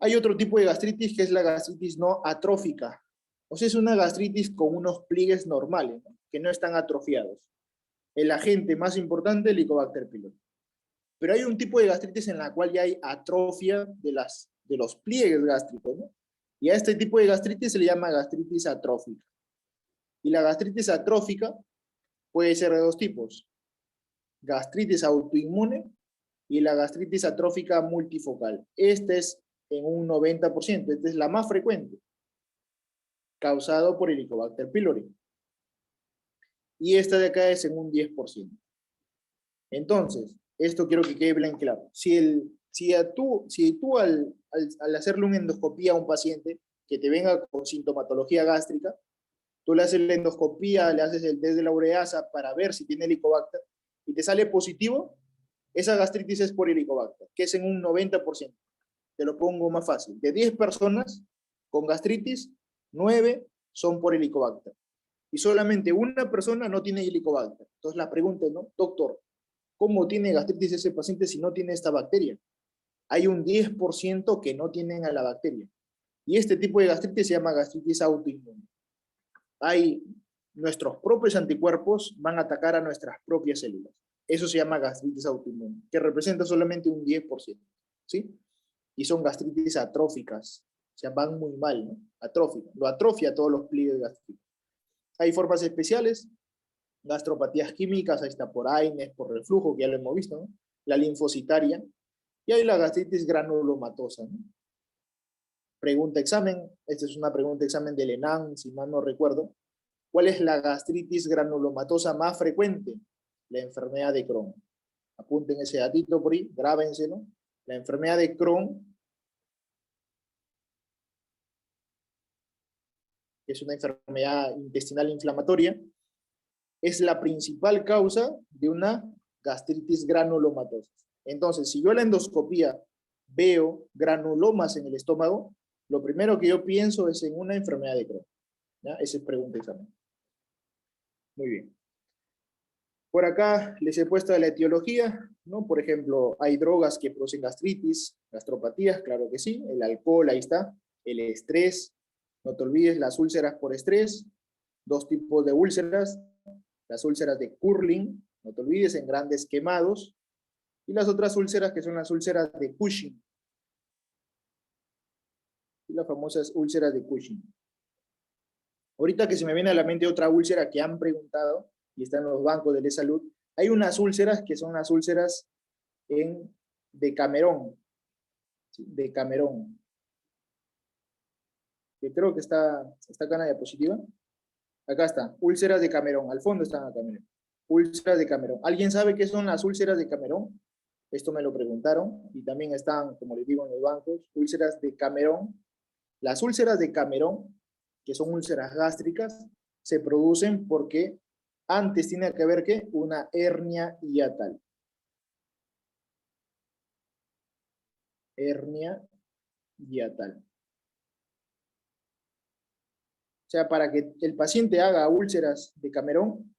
Hay otro tipo de gastritis que es la gastritis no atrófica. O sea, es una gastritis con unos pliegues normales, ¿no? Que no están atrofiados. El agente más importante, el Helicobacter pylori. Pero hay un tipo de gastritis en la cual ya hay atrofia de los pliegues gástricos, ¿no? Y a este tipo de gastritis se le llama gastritis atrófica. Y la gastritis atrófica puede ser de 2 tipos. Gastritis autoinmune y la gastritis atrófica multifocal. Esta es en un 90%, esta es la más frecuente, causado por el Helicobacter pylori. Y esta de acá es en un 10%. Entonces, esto quiero que quede bien claro. Si tú al hacerle una endoscopía a un paciente que te venga con sintomatología gástrica, tú le haces la endoscopía, le haces el test de la ureasa para ver si tiene Helicobacter y te sale positivo, esa gastritis es por Helicobacter, que es en un 90%. Te lo pongo más fácil. De 10 personas con gastritis, 9 son por Helicobacter. Y solamente una persona no tiene Helicobacter. Entonces la pregunta es, ¿no? Doctor, ¿cómo tiene gastritis ese paciente si no tiene esta bacteria? Hay un 10% que no tienen a la bacteria. Y este tipo de gastritis se llama gastritis autoinmune. nuestros propios anticuerpos van a atacar a nuestras propias células. Eso se llama gastritis autoinmune, que representa solamente un 10%, ¿sí? Y son gastritis atróficas, o sea, van muy mal, ¿no? Atróficas, lo atrofia todos los pliegues gástricos. Hay formas especiales, gastropatías químicas, ahí está por AINES, por reflujo, que ya lo hemos visto, ¿no? La linfocitaria, y hay la gastritis granulomatosa, ¿no? Pregunta examen, esta es una pregunta examen del ENAM, si mal no recuerdo. ¿Cuál es la gastritis granulomatosa más frecuente? La enfermedad de Crohn. Apunten ese datito por ahí, grábenselo. La enfermedad de Crohn, que es una enfermedad intestinal inflamatoria, es la principal causa de una gastritis granulomatosa. Entonces, si yo en la endoscopía veo granulomas en el estómago, lo primero que yo pienso es en una enfermedad de Crohn. ¿Ya? Esa es pregunta examen. Muy bien. Por acá les he puesto la etiología, ¿no? Por ejemplo, hay drogas que producen gastritis, gastropatías, claro que sí. El alcohol, ahí está. El estrés, no te olvides, las úlceras por estrés. Dos tipos de úlceras. Las úlceras de Curling, no te olvides, en grandes quemados. Y las otras úlceras que son las úlceras de Cushing. Y las famosas úlceras de Cushing. Ahorita que se me viene a la mente otra úlcera que han preguntado, y está en los bancos de salud, hay unas úlceras que son las úlceras de Camerón, ¿sí? De Camerón, que creo que está acá en la diapositiva. Acá está, úlceras de Camerón, al fondo están acá, miren. Úlceras de Camerón. ¿Alguien sabe qué son las úlceras de Camerón? Esto me lo preguntaron, y también están, como les digo, en los bancos, úlceras de Camerón. Las úlceras de Camerón, que son úlceras gástricas, se producen porque antes tiene que haber ¿qué? Una hernia hiatal. Hernia hiatal. O sea, para que el paciente haga úlceras de Camerón,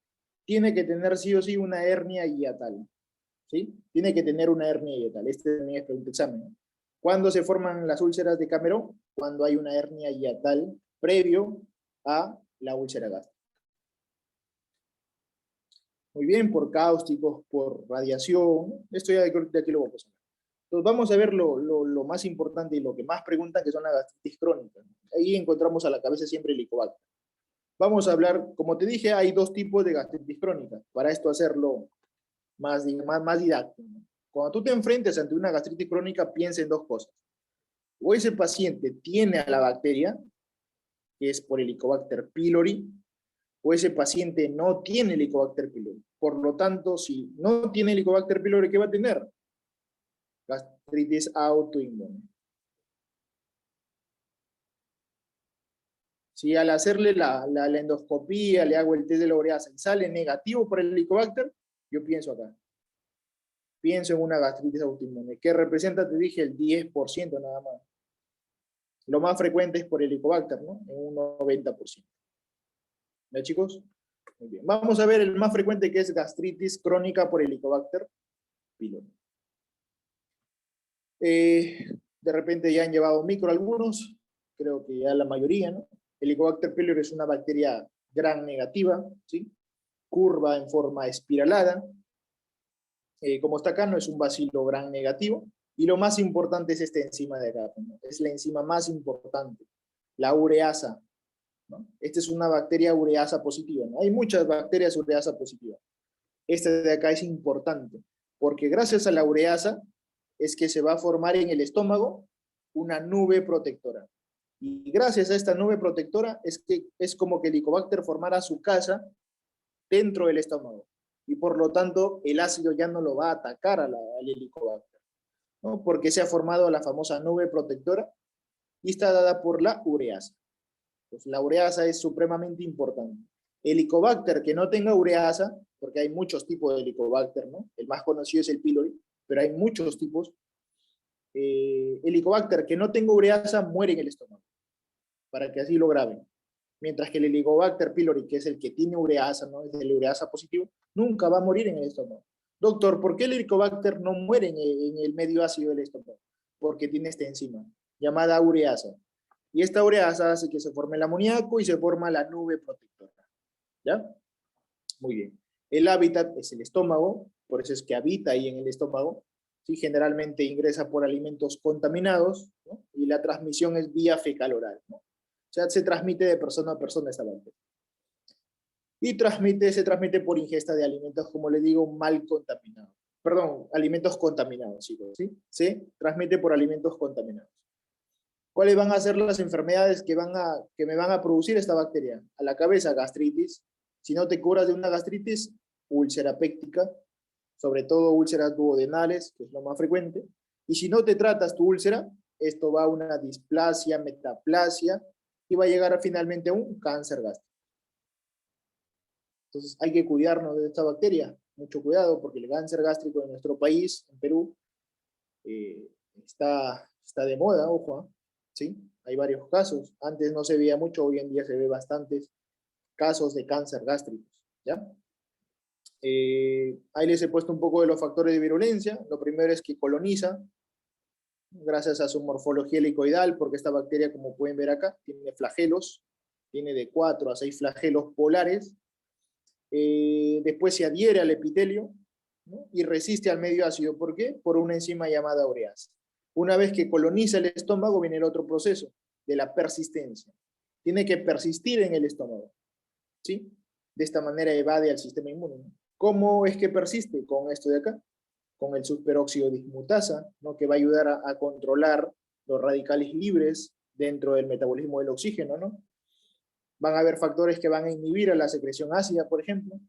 tiene que tener sí o sí una hernia hiatal. ¿Sí? Tiene que tener una hernia hiatal. Este también es pregunta examen, ¿no? ¿Cuándo se forman las úlceras de Camerón? Cuando hay una hernia hiatal previo a la úlcera gástrica. Muy bien, por cáusticos, por radiación. Esto ya de aquí lo voy a pasar. Entonces vamos a ver lo más importante y lo que más preguntan, que son las gastritis crónicas. Ahí encontramos a la cabeza siempre el Helicobacter. Vamos a hablar, como te dije, hay dos tipos de gastritis crónica. Para esto hacerlo más didáctico. Cuando tú te enfrentes ante una gastritis crónica, piensa en dos cosas. O ese paciente tiene a la bacteria, que es por Helicobacter pylori, o ese paciente no tiene Helicobacter pylori. Por lo tanto, si no tiene Helicobacter pylori, ¿qué va a tener? Gastritis autoinmune. Si al hacerle la endoscopía le hago el test de la ureasa y sale negativo por el Helicobacter, yo pienso acá. Pienso en una gastritis autoinmune, que representa, te dije, el 10% nada más. Lo más frecuente es por el Helicobacter, ¿no? En un 90%. ¿Ya, chicos? Muy bien. Vamos a ver el más frecuente, que es gastritis crónica por Helicobacter pylori. De repente ya han llevado micro algunos, creo que ya la mayoría, ¿no? Helicobacter pylori es una bacteria gram negativa, ¿sí? Curva en forma espiralada. Como está acá, no es un bacilo gram negativo. Y lo más importante es esta enzima de acá, ¿no? Es la enzima más importante, la ureasa, ¿no? Esta es una bacteria ureasa positiva, ¿no? Hay muchas bacterias ureasa positivas. Esta de acá es importante, porque gracias a la ureasa es que se va a formar en el estómago una nube protectora. Y gracias a esta nube protectora es como que el Helicobacter formara su casa dentro del estómago. Y por lo tanto, el ácido ya no lo va a atacar al Helicobacter, ¿no? Porque se ha formado la famosa nube protectora y está dada por la ureasa. Pues la ureasa es supremamente importante. Helicobacter que no tenga ureasa, porque hay muchos tipos de Helicobacter, ¿no? El más conocido es el pylori, pero hay muchos tipos. Helicobacter que no tenga ureasa muere en el estómago, para que así lo graben. Mientras que el Helicobacter pylori, que es el que tiene ureasa, ¿no? Es el ureasa positivo, nunca va a morir en el estómago. Doctor, ¿por qué el Helicobacter no muere en el medio ácido del estómago? Porque tiene esta enzima llamada ureasa. Y esta ureasa hace que se forme el amoníaco y se forma la nube protectora. ¿Ya? Muy bien. El hábitat es el estómago, por eso es que habita ahí en el estómago. ¿Sí? Generalmente ingresa por alimentos contaminados, ¿no? Y la transmisión es vía fecal-oral, ¿no? O sea, se transmite de persona a persona esta bacteria. Y se transmite por ingesta de alimentos, como le digo, mal contaminados. Perdón, alimentos contaminados, chicos, ¿sí? Se transmite por alimentos contaminados. ¿Cuáles van a ser las enfermedades que me van a producir esta bacteria? A la cabeza, gastritis. Si no te curas de una gastritis, úlcera péptica, sobre todo úlceras duodenales, que es lo más frecuente. Y si no te tratas tu úlcera, esto va a una displasia, metaplasia, y va a llegar finalmente a un cáncer gástrico. Entonces hay que cuidarnos de esta bacteria, mucho cuidado, porque el cáncer gástrico en nuestro país, en Perú, está de moda, ojo, ¿eh? ¿Sí? Hay varios casos. Antes no se veía mucho, hoy en día se ve bastantes casos de cáncer gástricos, ¿ya? Ahí les he puesto un poco de los factores de virulencia. Lo primero es que coloniza, gracias a su morfología helicoidal, porque esta bacteria, como pueden ver acá, tiene flagelos, tiene de 4 a 6 flagelos polares. Después se adhiere al epitelio, ¿no? Y resiste al medio ácido. ¿Por qué? Por una enzima llamada ureasa. Una vez que coloniza el estómago, viene el otro proceso de la persistencia. Tiene que persistir en el estómago, ¿sí? De esta manera evade al sistema inmune, ¿no? ¿Cómo es que persiste? Con esto de acá, con el superóxido dismutasa, ¿no? Que va a ayudar a controlar los radicales libres dentro del metabolismo del oxígeno, ¿no? Van a haber factores que van a inhibir a la secreción ácida, por ejemplo,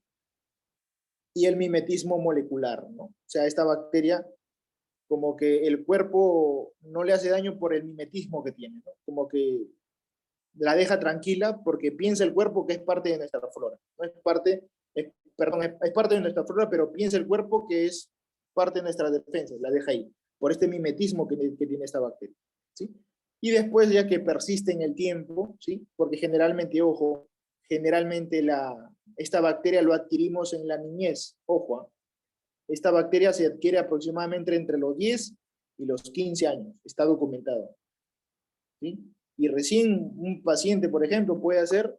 y el mimetismo molecular, ¿no? O sea, esta bacteria, como que el cuerpo no le hace daño por el mimetismo que tiene, ¿no? Como que la deja tranquila porque piensa el cuerpo que es parte de nuestra flora. No es parte, es parte de nuestra flora, pero piensa el cuerpo que es parte de nuestras defensas, la deja ahí, por este mimetismo que tiene esta bacteria, ¿sí? Y después, ya que persiste en el tiempo, ¿sí? Porque generalmente, ojo, generalmente esta bacteria lo adquirimos en la niñez, ojo, ¿eh? Esta bacteria se adquiere aproximadamente entre los 10 y los 15 años, está documentado, ¿sí? Y recién un paciente, por ejemplo, puede hacer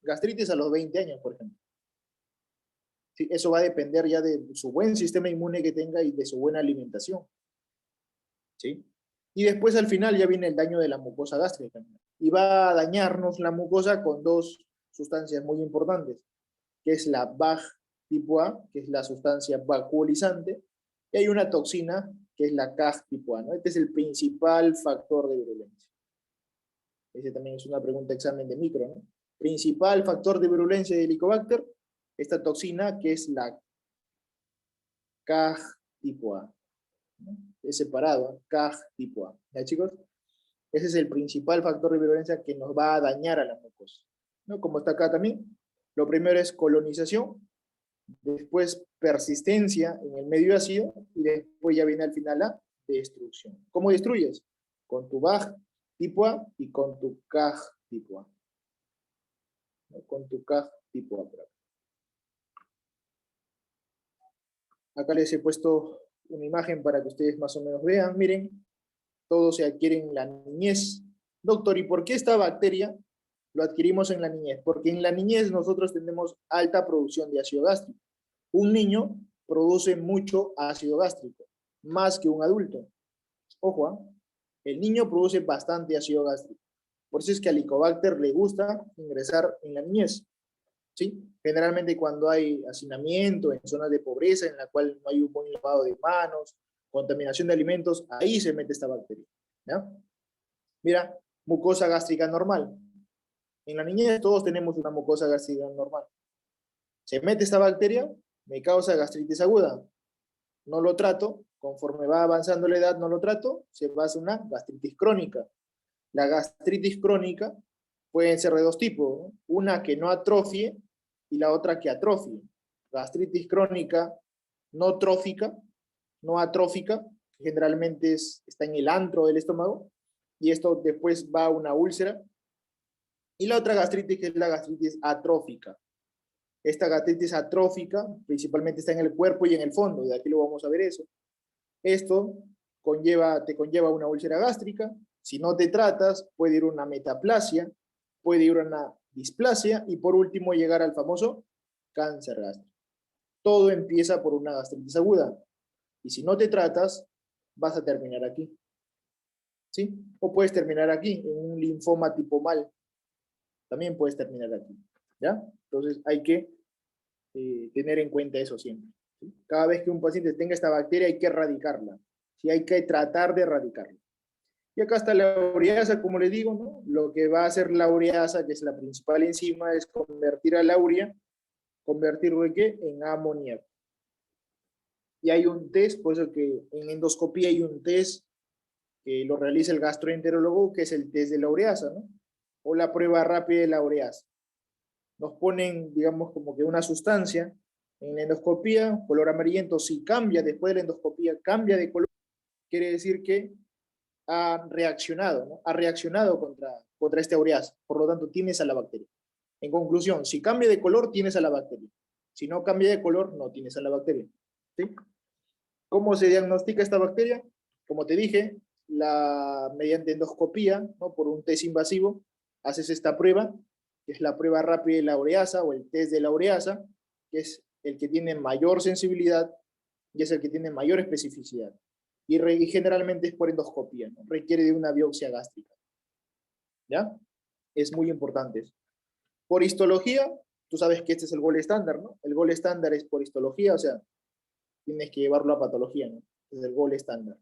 gastritis a los 20 años, por ejemplo. ¿Sí? Eso va a depender ya de su buen sistema inmune que tenga y de su buena alimentación, ¿sí? Y después al final ya viene el daño de la mucosa gástrica. Y va a dañarnos la mucosa con dos sustancias muy importantes, que es la BAG tipo A, que es la sustancia vacuolizante, y hay una toxina, que es la CAG tipo A, ¿no? Este es el principal factor de virulencia. Ese también es una pregunta de examen de micro, ¿no? Principal factor de virulencia de Helicobacter, esta toxina que es la CAG tipo A, ¿no? Es separado, ¿eh? CAG tipo A. ¿Ya, chicos? Ese es el principal factor de virulencia que nos va a dañar a la mucosa, ¿no? Como está acá también. Lo primero es colonización, después persistencia en el medio ácido, y después ya viene al final la destrucción. ¿Cómo destruyes? Con tu BAG tipo A y con tu CAG tipo A. ¿No? Con tu CAG tipo A. Acá les he puesto una imagen para que ustedes más o menos vean. Miren, todo se adquiere en la niñez. Doctor, ¿y por qué esta bacteria lo adquirimos en la niñez? Porque en la niñez nosotros tenemos alta producción de ácido gástrico. Un niño produce mucho ácido gástrico, más que un adulto. Ojo, ¿eh? El niño produce bastante ácido gástrico. Por eso es que a Helicobacter le gusta ingresar en la niñez, ¿sí? Generalmente cuando hay hacinamiento en zonas de pobreza, en la cual no hay un buen lavado de manos, contaminación de alimentos, ahí se mete esta bacteria, ¿ya? Mira, mucosa gástrica normal. En la niñez todos tenemos una mucosa gástrica normal. Se mete esta bacteria, me causa gastritis aguda. No lo trato, conforme va avanzando la edad no lo trato, se va a hacer una gastritis crónica. La gastritis crónica pueden ser de dos tipos, ¿no? Una que no atrofie y la otra que atrofie. Gastritis crónica no trófica, no atrófica, que generalmente está en el antro del estómago, y esto después va a una úlcera. Y la otra gastritis, que es la gastritis atrófica. Esta gastritis atrófica principalmente está en el cuerpo y en el fondo, y de aquí lo vamos a ver eso. Esto te conlleva una úlcera gástrica, Si no te tratas, puede ir una metaplasia, puede ir una displasia y por último llegar al famoso cáncer gástrico. Todo empieza por una gastritis aguda. Y si no te tratas, vas a terminar aquí. ¿Sí? O puedes terminar aquí, en un linfoma tipo mal. También puedes terminar aquí. ¿Ya? Entonces hay que tener en cuenta eso siempre. ¿Sí? Cada vez que un paciente tenga esta bacteria hay que erradicarla. ¿Sí? Hay que tratar de erradicarla. Y acá está la ureasa, como les digo, ¿no? Lo que va a hacer la ureasa, que es la principal enzima, es convertir a la urea, ¿convertirlo en qué? En amoníaco. Y hay un test, por eso que en endoscopía hay un test que lo realiza el gastroenterólogo, que es el test de la ureasa, ¿no? O la prueba rápida de la ureasa. Nos ponen, digamos, como que una sustancia en la endoscopía, color amarillento. Si cambia después de la endoscopía, cambia de color, quiere decir que ha reaccionado, ¿no? Ha reaccionado contra esta ureasa. Por lo tanto, tienes a la bacteria. En conclusión, si cambia de color, tienes a la bacteria. Si no cambia de color, no tienes a la bacteria. ¿Sí? ¿Cómo se diagnostica esta bacteria? Como te dije, mediante endoscopía, ¿no? Por un test invasivo, haces esta prueba, que es la prueba rápida de la ureasa o el test de la ureasa, que es el que tiene mayor sensibilidad y es el que tiene mayor especificidad. Y generalmente es por endoscopía, ¿no? Requiere de una biopsia gástrica. ¿Ya? Es muy importante eso. Por histología, tú sabes que este es el gol estándar, ¿no? El gol estándar es por histología, o sea, tienes que llevarlo a patología, ¿no? Es el gol estándar.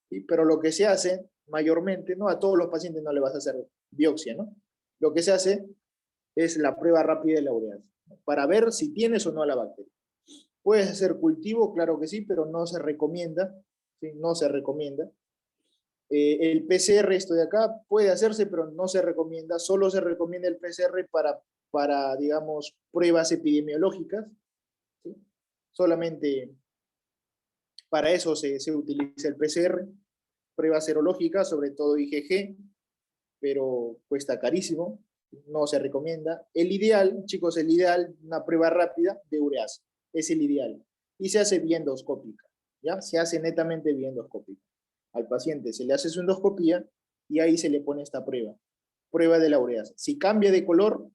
¿Sí? Pero lo que se hace mayormente, ¿no? A todos los pacientes no le vas a hacer biopsia, ¿no? Lo que se hace es la prueba rápida de la ureasa, ¿no? Para ver si tienes o no la bacteria. ¿Puedes hacer cultivo? Claro que sí, pero no se recomienda, ¿sí? No se recomienda. El PCR, esto de acá, puede hacerse, pero no se recomienda. Solo se recomienda el PCR para digamos, pruebas epidemiológicas, ¿sí? Solamente para eso se utiliza el PCR, pruebas serológicas, sobre todo IgG, pero cuesta carísimo, no se recomienda. El ideal, chicos, el ideal, una prueba rápida de ureasa, es el ideal. Y se hace vía endoscópica, ¿ya? Se hace netamente vía endoscópica. Al paciente se le hace su endoscopía y ahí se le pone esta prueba de la ureasa. Si cambia de color,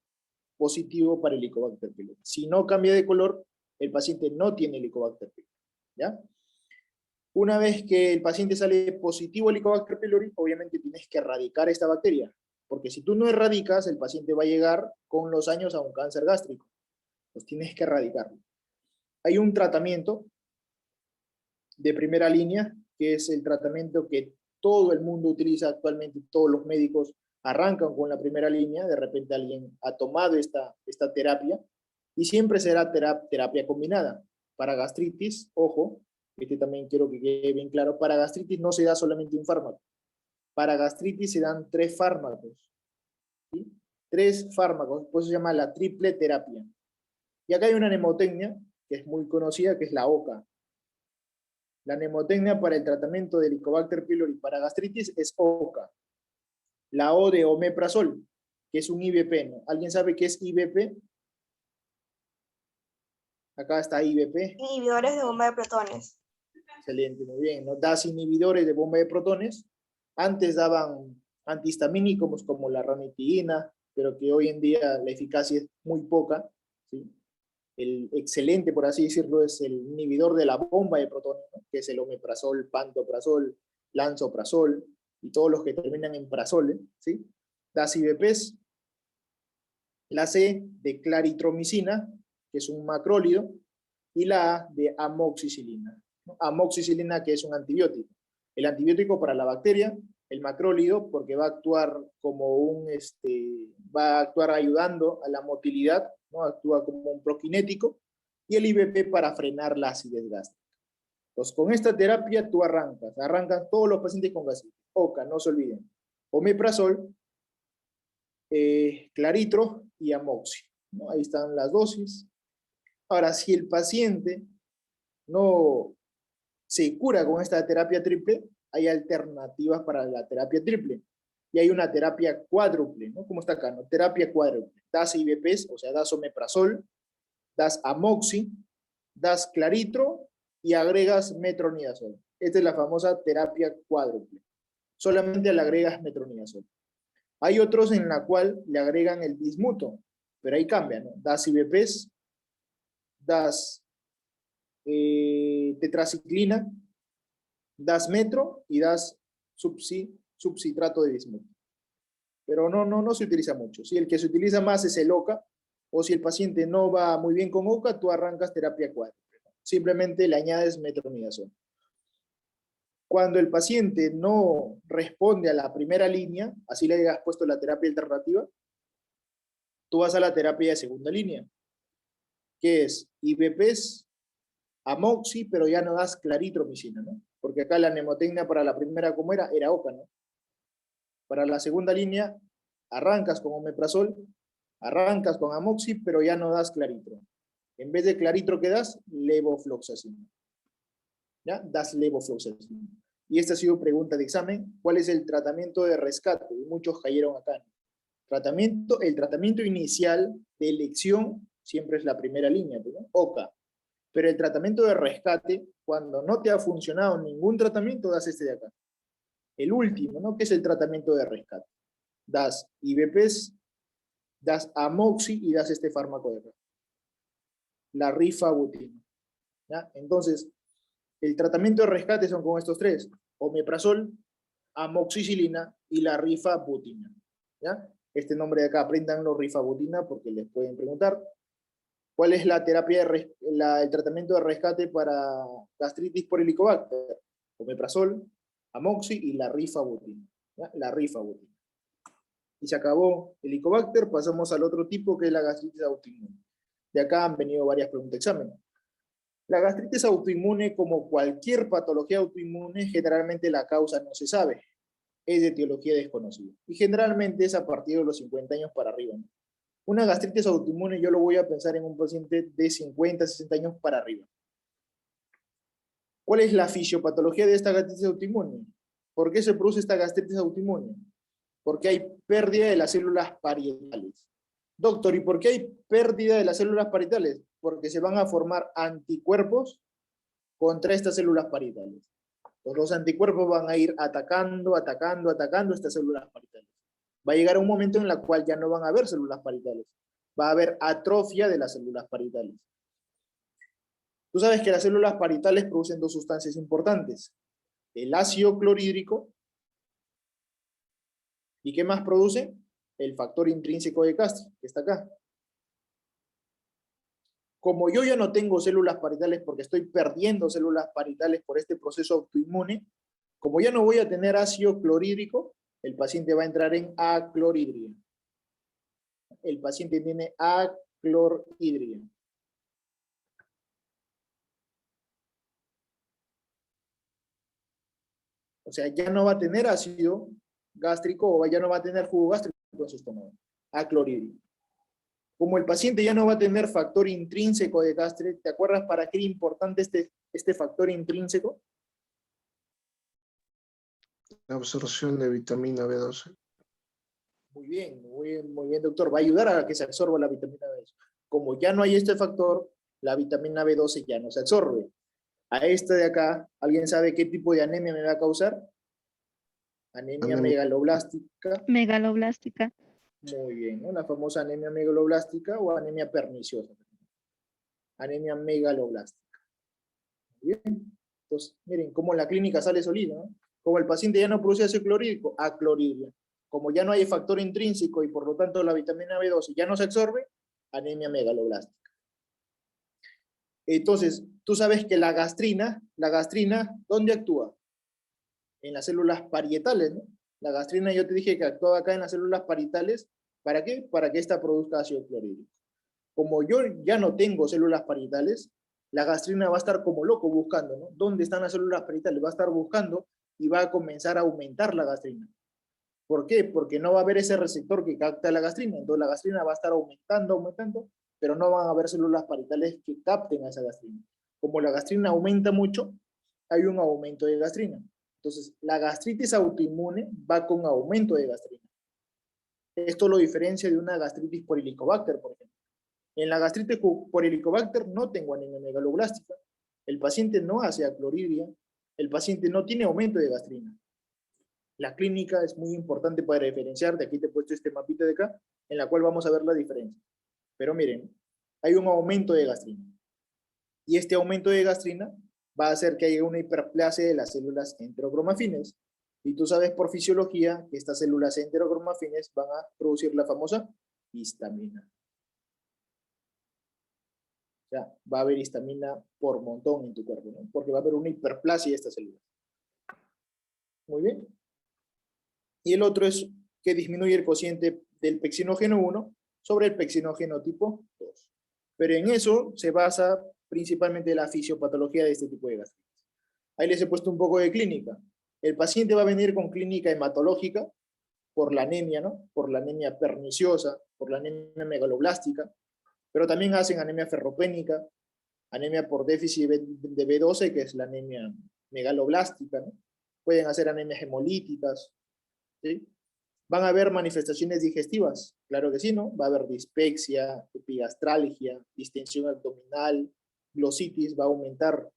positivo para el Helicobacter pylori. Si no cambia de color, el paciente no tiene Helicobacter pylori, ¿ya? Una vez que el paciente sale positivo al Helicobacter pylori, obviamente tienes que erradicar esta bacteria, porque si tú no erradicas, el paciente va a llegar con los años a un cáncer gástrico. Pues tienes que erradicarlo. Hay un tratamiento de primera línea, que es el tratamiento que todo el mundo utiliza actualmente, todos los médicos arrancan con la primera línea, de repente alguien ha tomado esta terapia, y siempre será terapia combinada. Para gastritis, ojo, este también quiero que quede bien claro, para gastritis no se da solamente un fármaco, para gastritis se dan 3 fármacos, ¿sí? 3 fármacos, por eso se llama la triple terapia. Y acá hay una mnemotecnia, que es muy conocida, que es la OCA. La mnemotecnia para el tratamiento del Helicobacter pylori para gastritis es OCA. La O de omeprazol, que es un IBP, ¿no? ¿Alguien sabe qué es IBP? Acá está IBP. Inhibidores de bomba de protones. Excelente, muy bien, ¿no? Das inhibidores de bomba de protones. Antes daban antihistamínicos como la ranitidina, pero que hoy en día la eficacia es muy poca, ¿sí? El excelente, por así decirlo, es el inhibidor de la bomba de protones, ¿no? Que es el omeprazol, pantoprazol, lansoprazol, y todos los que terminan en prazol, ¿sí? Das IBPs. La C de claritromicina, que es un macrólido, y la A de amoxicilina. Amoxicilina, que es un antibiótico. El antibiótico para la bacteria, el macrólido, porque va a actuar como va a actuar ayudando a la motilidad, ¿no? Actúa como un prokinético, y el IBP para frenar la acidez gástrica. Entonces, con esta terapia tú arrancan todos los pacientes con gastritis. OCA, no se olviden. Omeprazol, claritro y amoxi, ¿no? Ahí están las dosis. Ahora, si el paciente no se cura con esta terapia triple, hay alternativas para la terapia triple. Y hay una terapia cuádruple, ¿no? Como está acá, ¿no? Terapia cuádruple. Das IBPs, o sea, das omeprazol, das amoxi, das claritro y agregas metronidazol. Esta es la famosa terapia cuádruple. solamente le agregas metronidazol. Hay otros en la cual le agregan el bismuto, pero ahí cambia, ¿no? Das IBPs, das tetraciclina, das metro y das subcitrato de bismuto. Pero no se utiliza mucho. Si el que se utiliza más es el OCA, o si el paciente no va muy bien con OCA, tú arrancas terapia cuádruple. Simplemente le añades metronidazol. Cuando el paciente no responde a la primera línea, así le hayas puesto la terapia alternativa, tú vas a la terapia de segunda línea, que es IBPs, amoxi, pero ya no das claritromicina, ¿no? Porque acá la nemotecnia para la primera, como era OCA, ¿no? Para la segunda línea, arrancas con omeprazol, arrancas con amoxi, pero ya no das claritro. En vez de claritro, ¿qué das? Levofloxacina. ¿Ya? Das levofloxacina. Y esta ha sido pregunta de examen. ¿Cuál es el tratamiento de rescate? Y muchos cayeron acá, ¿no? El tratamiento inicial de elección siempre es la primera línea, ¿no? OCA. Pero el tratamiento de rescate, cuando no te ha funcionado ningún tratamiento, das este de acá. El último, ¿no? Que es el tratamiento de rescate. Das IBPs, das amoxi y das este fármaco de acá. La rifabutina. ¿Ya? Entonces, el tratamiento de rescate son con estos tres. Omeprazol, amoxicilina y la rifabutina. ¿Ya? Este nombre de acá, aprendanlo, rifabutina, porque les pueden preguntar. ¿Cuál es la terapia, el tratamiento de rescate para gastritis por helicobacter? Omeprazol, amoxi y la rifabutina. ¿Ya? La rifabutina. Y se acabó el helicobacter, pasamos al otro tipo que es la gastritis autoinmune. De acá han venido varias preguntas de examen. La gastritis autoinmune, como cualquier patología autoinmune, generalmente la causa no se sabe. Es de etiología desconocida. Y generalmente es a partir de los 50 años para arriba, ¿no? Una gastritis autoinmune yo lo voy a pensar en un paciente de 50, 60 años para arriba. ¿Cuál es la fisiopatología de esta gastritis autoinmune? ¿Por qué se produce esta gastritis autoinmune? Porque hay pérdida de las células parietales. Doctor, ¿y por qué hay pérdida de las células parietales? Porque se van a formar anticuerpos contra estas células parietales. Entonces, los anticuerpos van a ir atacando estas células parietales. Va a llegar un momento en el cual ya no van a haber células parietales. Va a haber atrofia de las células parietales. Tú sabes que las células parietales producen dos sustancias importantes. El ácido clorhídrico. ¿Y qué más produce? El factor intrínseco de Castro, que está acá. Como yo ya no tengo células parietales porque estoy perdiendo células parietales por este proceso autoinmune, como ya no voy a tener ácido clorhídrico, el paciente va a entrar en aclorhidria. El paciente tiene aclorhidria. O sea, ya no va a tener ácido gástrico o ya no va a tener jugo gástrico en su estómago. Aclorhidria. Como el paciente ya no va a tener factor intrínseco de Gastre, ¿te acuerdas para qué era importante este factor intrínseco? La absorción de vitamina B12. Muy bien, doctor. Va a ayudar a que se absorba la vitamina B12. Como ya no hay este factor, la vitamina B12 ya no se absorbe. A esta de acá, ¿alguien sabe qué tipo de anemia me va a causar? Anemia megaloblástica. Megaloblástica. Muy bien, ¿no? La famosa anemia megaloblástica o anemia perniciosa. Anemia megaloblástica. Muy bien. Entonces, miren, cómo la clínica sale solita, ¿no? Como el paciente ya no produce ácido clorhídrico, aclorhidria. Como ya no hay factor intrínseco y por lo tanto la vitamina B12 ya no se absorbe, anemia megaloblástica. Entonces, tú sabes que la gastrina, ¿dónde actúa? En las células parietales, ¿no? La gastrina yo te dije que actúa acá en las células parietales. ¿Para qué? Para que ésta produzca ácido clorhídrico. Como yo ya no tengo células parietales, la gastrina va a estar como loco buscando, ¿no? ¿Dónde están las células parietales? Va a estar buscando y va a comenzar a aumentar la gastrina. ¿Por qué? Porque no va a haber ese receptor que capta la gastrina. Entonces la gastrina va a estar aumentando, pero no van a haber células parietales que capten a esa gastrina. Como la gastrina aumenta mucho, hay un aumento de gastrina. Entonces, la gastritis autoinmune va con aumento de gastrina. Esto lo diferencia de una gastritis por helicobacter, por ejemplo. En la gastritis por helicobacter no tengo anemia megaloblástica. El paciente no hace aclorhidria. El paciente no tiene aumento de gastrina. La clínica es muy importante para diferenciar, de aquí te he puesto este mapita de acá, en la cual vamos a ver la diferencia. Pero miren, hay un aumento de gastrina. Y este aumento de gastrina va a hacer que haya una hiperplasia de las células enterocromafines. Y tú sabes por fisiología que estas células enterocromafines van a producir la famosa histamina. O sea, va a haber histamina por montón en tu cuerpo, ¿no? Porque va a haber una hiperplasia de estas células. Muy bien. Y el otro es que disminuye el cociente del pexinógeno 1 sobre el pexinógeno tipo 2. Pero en eso se basa principalmente la fisiopatología de este tipo de gastritis. Ahí les he puesto un poco de clínica. El paciente va a venir con clínica hematológica por la anemia, ¿no? Por la anemia perniciosa, por la anemia megaloblástica, pero también hacen anemia ferropénica, anemia por déficit de B12, que es la anemia megaloblástica, ¿no? Pueden hacer anemias hemolíticas, ¿sí? Van a haber manifestaciones digestivas, claro que sí, ¿no? Va a haber dispepsia, epigastralgia, distensión abdominal, glositis, va a aumentar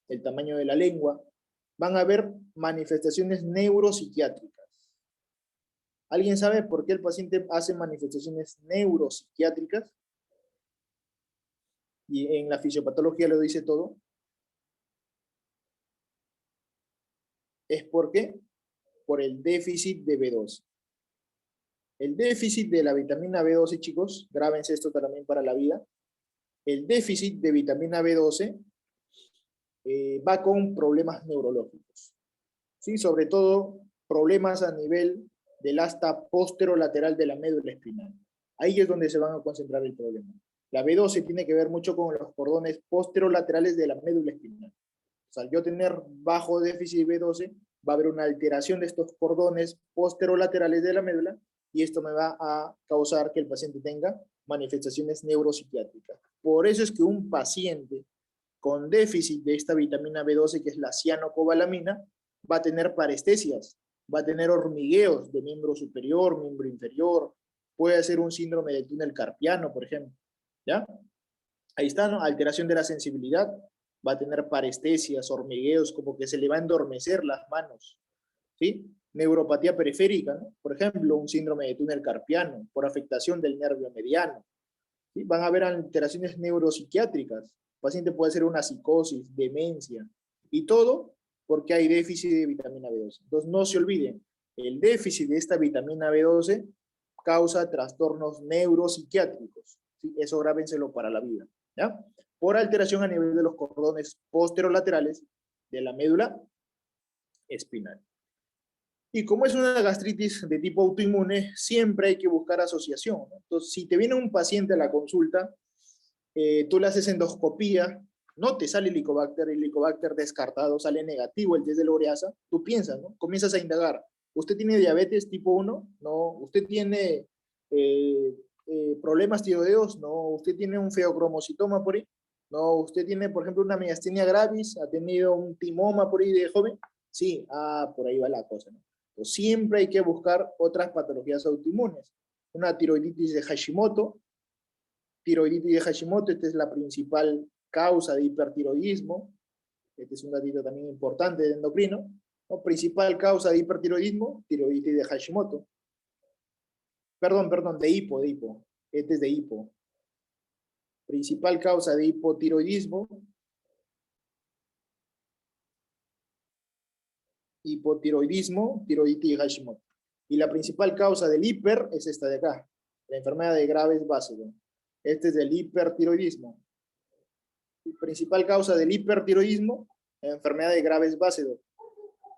el tamaño de la lengua. Van a haber manifestaciones neuropsiquiátricas. ¿Alguien sabe por qué el paciente hace manifestaciones neuropsiquiátricas? Y en la fisiopatología lo dice todo. ¿Es por qué? Por el déficit de B12. El déficit de la vitamina B12, chicos, grábense esto también para la vida. El déficit de vitamina B12 va con problemas neurológicos, ¿sí? Sobre todo problemas a nivel del asta posterolateral de la médula espinal. Ahí es donde se van a concentrar el problema. La B12 tiene que ver mucho con los cordones posterolaterales de la médula espinal. O sea, al yo tener bajo déficit de B12, va a haber una alteración de estos cordones posterolaterales de la médula y esto me va a causar que el paciente tenga manifestaciones neuropsiquiátricas. Por eso es que un paciente con déficit de esta vitamina B12, que es la cianocobalamina, va a tener parestesias, va a tener hormigueos de miembro superior, miembro inferior, puede ser un síndrome de túnel carpiano, por ejemplo, ¿ya? Ahí está, ¿no? Alteración de la sensibilidad, va a tener parestesias, hormigueos, como que se le va a endormecer las manos, ¿sí? Neuropatía periférica, ¿no? Por ejemplo, un síndrome de túnel carpiano, por afectación del nervio mediano, ¿sí? Van a haber alteraciones neuropsiquiátricas, el paciente puede ser una psicosis, demencia, y todo porque hay déficit de vitamina B12. Entonces, no se olviden, el déficit de esta vitamina B12 causa trastornos neuropsiquiátricos, ¿sí? Eso grábenselo para la vida, ¿ya? Por alteración a nivel de los cordones posterolaterales de la médula espinal. Y como es una gastritis de tipo autoinmune, siempre hay que buscar asociación, ¿no? Entonces, si te viene un paciente a la consulta, tú le haces endoscopía, no te sale el helicobacter descartado, sale negativo el test de la ureasa, tú piensas, ¿no? Comienzas a indagar. ¿Usted tiene diabetes tipo 1? No. ¿Usted tiene problemas tiroideos? No. ¿Usted tiene un feocromocitoma por ahí? No. ¿Usted tiene, por ejemplo, una miastenia gravis? ¿Ha tenido un timoma por ahí de joven? Sí. Por ahí va la cosa, ¿no? Entonces, siempre hay que buscar otras patologías autoinmunes. Una tiroiditis de Hashimoto. Tiroiditis de Hashimoto, esta es la principal causa de hipertiroidismo. Este es un datito también importante de endocrino, ¿no? Principal causa de hipertiroidismo, tiroiditis de Hashimoto. Perdón, de hipo. Este es de hipo. Principal causa de hipotiroidismo, tiroiditis de Hashimoto. Y la principal causa del hiper es esta de acá, la enfermedad de Graves Basedow. Este es del hipertiroidismo. Principal causa del hipertiroidismo, enfermedad de Graves Basedow.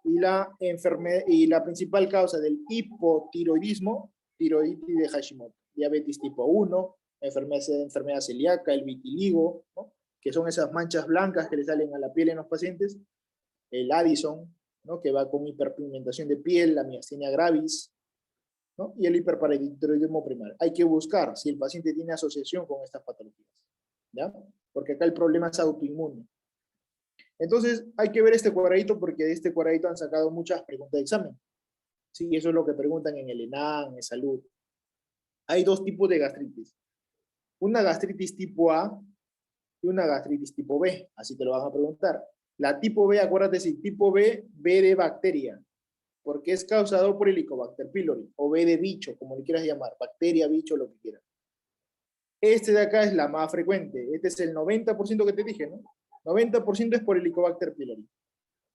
Y la principal causa del hipotiroidismo, tiroiditis de Hashimoto. Diabetes tipo 1, enfermedad celíaca, el vitiligo, ¿no? Que son esas manchas blancas que le salen a la piel en los pacientes. El Addison, ¿no? Que va con hiperpigmentación de piel, la miastenia gravis, ¿no? Y el hiperparatiroidismo primario. Hay que buscar si el paciente tiene asociación con estas patologías, ¿ya? Porque acá el problema es autoinmune. Entonces, hay que ver este cuadradito porque de este cuadradito han sacado muchas preguntas de examen. Sí, eso es lo que preguntan en el ENAM, en salud. Hay dos tipos de gastritis. Una gastritis tipo A y una gastritis tipo B. Así te lo van a preguntar. La tipo B, acuérdate, si tipo B, B de bacteria. porque es causado por Helicobacter pylori, o B de bicho, como le quieras llamar, bacteria, bicho, lo que quieras. Este de acá es la más frecuente, este es el 90% que te dije, ¿no? 90% es por Helicobacter pylori.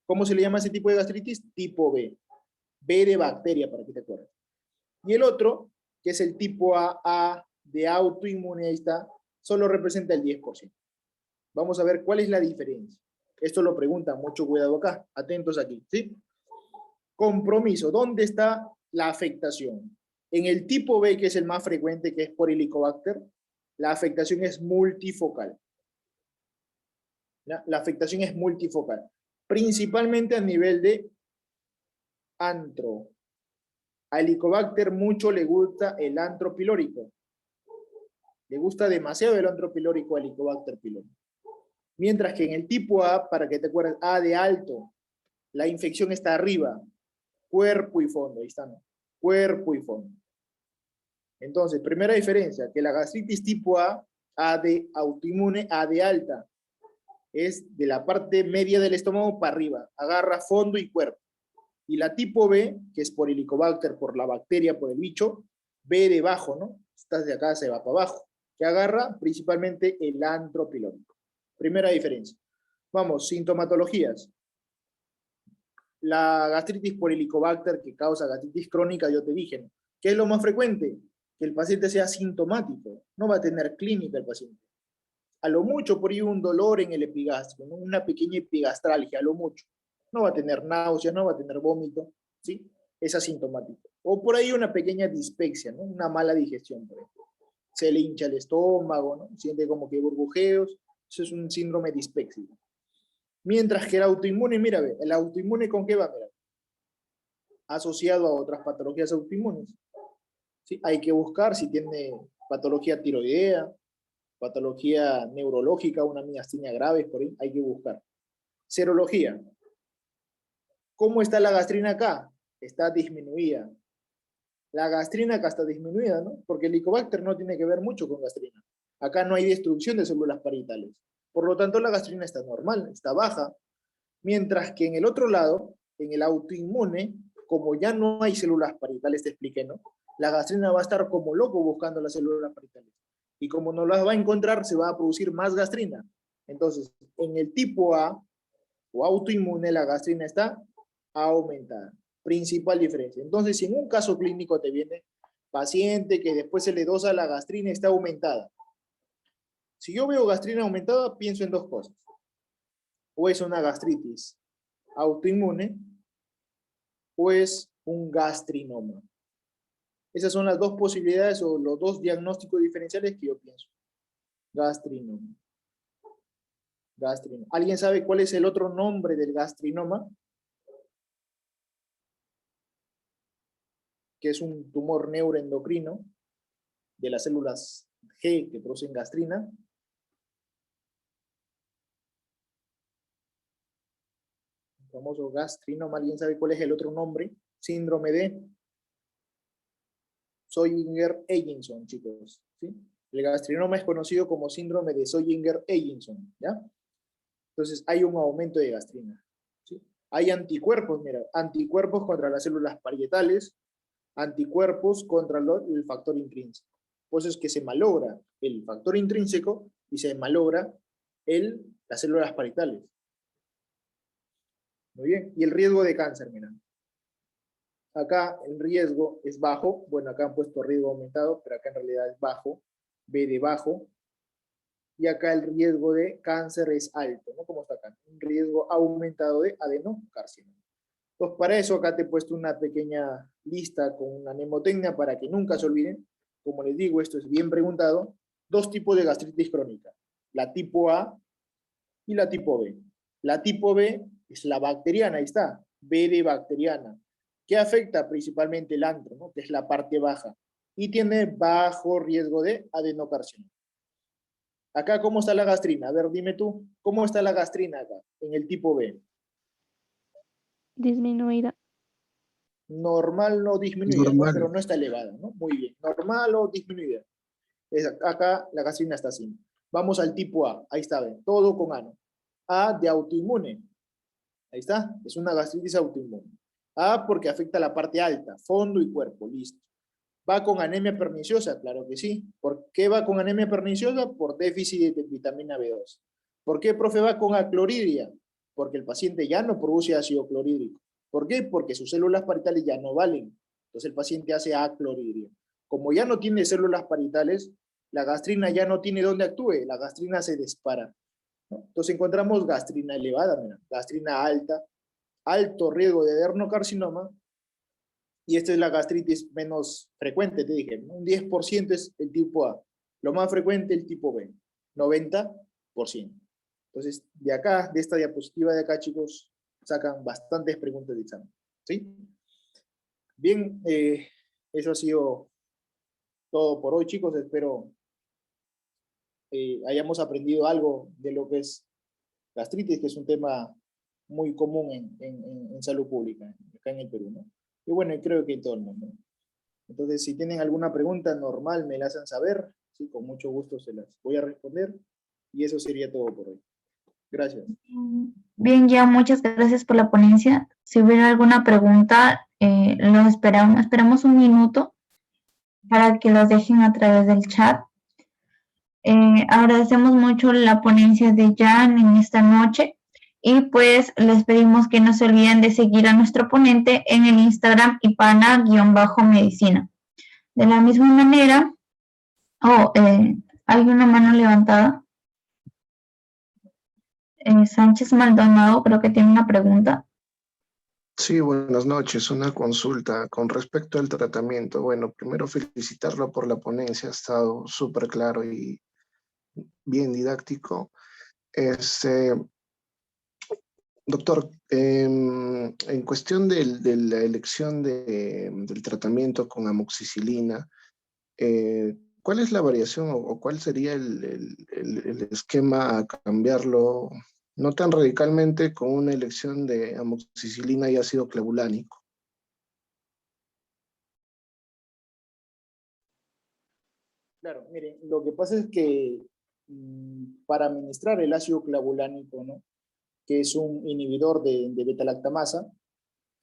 ¿Cómo se le llama ese tipo de gastritis? Tipo B. B de bacteria, para que te acuerdes. Y el otro, que es el tipo A de autoinmune, ahí está, solo representa el 10%. Vamos a ver cuál es la diferencia. Esto lo preguntan, mucho cuidado acá, atentos aquí, ¿sí? Compromiso, ¿dónde está la afectación? En el tipo B, que es el más frecuente, que es por Helicobacter, la afectación es multifocal. ¿Ya? La afectación es multifocal, principalmente a nivel de antro. A Helicobacter mucho le gusta el antro pilórico. Le gusta demasiado el antro pilórico a Helicobacter pylori. Mientras que en el tipo A, para que te acuerdes, A de alto, la infección está arriba, cuerpo y fondo, ahí están, cuerpo y fondo. Entonces, primera diferencia, que la gastritis tipo A, A de autoinmune, A de alta, es de la parte media del estómago para arriba, agarra fondo y cuerpo. Y la tipo B, que es por Helicobacter, por la bacteria, por el bicho, B debajo, ¿no? Estás de acá, se va para abajo, que agarra principalmente el antro pilórico. Primera diferencia. Vamos, sintomatologías. La gastritis por Helicobacter que causa gastritis crónica, yo te dije, ¿no? ¿Qué es lo más frecuente? Que el paciente sea sintomático, no va a tener clínica el paciente. A lo mucho por ahí un dolor en el epigastrio, ¿no? Una pequeña epigastralgia, a lo mucho. No va a tener náuseas, no va a tener vómito, ¿sí? Es asintomático. O por ahí una pequeña dispepsia, ¿no? Una mala digestión, por ejemplo. Se le hincha el estómago, ¿no? Siente como que burbujeos, eso es un síndrome dispépsico. Mientras que el autoinmune, mira, el autoinmune ¿con qué va? Mira, asociado a otras patologías autoinmunes. ¿Sí? Hay que buscar si tiene patología tiroidea, patología neurológica, una miastenia grave, por ahí, hay que buscar. Serología. ¿Cómo está la gastrina acá? Está disminuida. La gastrina acá está disminuida, ¿no? Porque el Helicobacter no tiene que ver mucho con gastrina. Acá no hay destrucción de células parietales. Por lo tanto, la gastrina está normal, está baja. Mientras que en el otro lado, en el autoinmune, como ya no hay células parietales, te expliqué, ¿no? La gastrina va a estar como loco buscando las células parietales. Y como no las va a encontrar, se va a producir más gastrina. Entonces, en el tipo A o autoinmune, la gastrina está aumentada. Principal diferencia. Entonces, si en un caso clínico te viene paciente que después se le dosa la gastrina está aumentada. Si yo veo gastrina aumentada, pienso en dos cosas. O es una gastritis autoinmune, o es un gastrinoma. Esas son las dos posibilidades o los dos diagnósticos diferenciales que yo pienso. Gastrinoma. Gastrinoma. ¿Alguien sabe cuál es el otro nombre del gastrinoma? Que es un tumor neuroendocrino de las células G que producen gastrina. El famoso gastrinoma. ¿Alguien sabe cuál es el otro nombre? Síndrome de Zollinger-Ellison, chicos. ¿Sí? El gastrinoma es conocido como síndrome de Zollinger-Ellison, ¿ya? Entonces hay un aumento de gastrina. ¿Sí? Hay anticuerpos, mira, anticuerpos contra las células parietales, anticuerpos contra el factor intrínseco. Por eso es que se malogra el factor intrínseco y se malogra las células parietales. Muy bien. Y el riesgo de cáncer, mira. Acá el riesgo es bajo. Bueno, acá han puesto riesgo aumentado, pero acá en realidad es bajo. B de bajo. Y acá el riesgo de cáncer es alto, ¿no? Como está acá. Un riesgo aumentado de adenocarcinoma. Entonces, para eso acá te he puesto una pequeña lista con una mnemotecnia para que nunca se olviden. Como les digo, esto es bien preguntado. Dos tipos de gastritis crónica. La tipo A y la tipo B. La tipo B es la bacteriana, ahí está. B de bacteriana. Que afecta principalmente el antro, ¿no? Que es la parte baja. Y tiene bajo riesgo de adenocarcinoma. Acá, ¿cómo está la gastrina? A ver, dime tú, ¿cómo está la gastrina acá, en el tipo B? Disminuida. Normal o disminuida, ¿no? Normal. Pero no está elevada, ¿no? Muy bien. Normal o disminuida. Acá la gastrina está así. Vamos al tipo A. Ahí está, ven. Todo con ano. A de autoinmune. Ahí está. Es una gastritis autoinmune. A, porque afecta la parte alta, fondo y cuerpo, listo. ¿Va con anemia perniciosa? Claro que sí. ¿Por qué va con anemia perniciosa? Por déficit de vitamina B2. ¿Por qué, profe, va con aclorhidria? Porque el paciente ya no produce ácido clorhídrico. ¿Por qué? Porque sus células parietales ya no valen. Entonces el paciente hace aclorhidria. Como ya no tiene células parietales, la gastrina ya no tiene dónde actúe, la gastrina se dispara, ¿no? Entonces encontramos gastrina elevada, mira, gastrina alta, alto riesgo de adenocarcinoma, y esta es la gastritis menos frecuente, te dije, ¿no? Un 10% es el tipo A, lo más frecuente el tipo B, 90%. Entonces, de acá, de esta diapositiva de acá, chicos, sacan bastantes preguntas de examen, ¿sí? Bien, eso ha sido todo por hoy, chicos. Espero hayamos aprendido algo de lo que es gastritis, que es un tema muy común en salud pública, acá en el Perú, ¿no? Y bueno, creo que en todo el mundo. Entonces, si tienen alguna pregunta normal, me la hacen saber, ¿sí? Con mucho gusto se las voy a responder. Y eso sería todo por hoy. Gracias. Bien, ya muchas gracias por la ponencia. Si hubiera alguna pregunta, los esperamos un minuto para que los dejen a través del chat. Agradecemos mucho la ponencia de Jan en esta noche y pues les pedimos que no se olviden de seguir a nuestro ponente en el Instagram ipana_medicina. De la misma manera, hay una mano levantada. Sánchez Maldonado creo que tiene una pregunta. Sí, buenas noches. Una consulta con respecto al tratamiento. Bueno, primero felicitarlo por la ponencia, ha estado súper claro y bien didáctico. Doctor, en cuestión de la elección del tratamiento con amoxicilina, ¿cuál es la variación o cuál sería el esquema a cambiarlo, no tan radicalmente, con una elección de amoxicilina y ácido clavulánico? Claro, miren, lo que pasa es que para administrar el ácido clavulánico, ¿no? Que es un inhibidor de beta-lactamasa,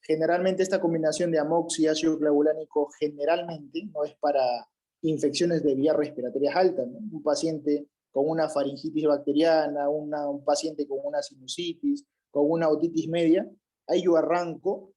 generalmente esta combinación de amoxi y ácido clavulánico generalmente no es para infecciones de vías respiratorias altas, ¿no? Un paciente con una faringitis bacteriana, un paciente con una sinusitis, con una otitis media, ahí yo arranco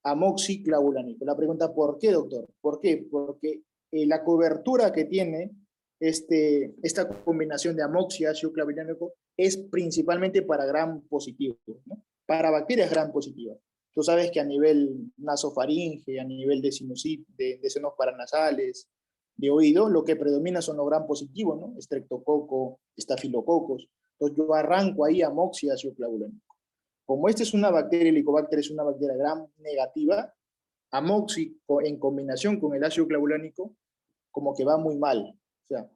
amoxiclavulánico. La pregunta, ¿por qué, doctor? ¿Por qué? Porque la cobertura que tiene esta combinación de amoxi y ácido clavulánico es principalmente para gram positivos, ¿no? Para bacterias gram positivas. Tú sabes que a nivel nasofaringe, a nivel de sinusitis, de senos paranasales, de oído, lo que predomina son los gram positivos, ¿no? Estreptococo, estafilococos. Entonces yo arranco ahí amoxi y ácido clavulánico. Como esta es una bacteria, Helicobacter es una bacteria gram negativa, amoxi en combinación con el ácido clavulánico, como que va muy mal. O sea,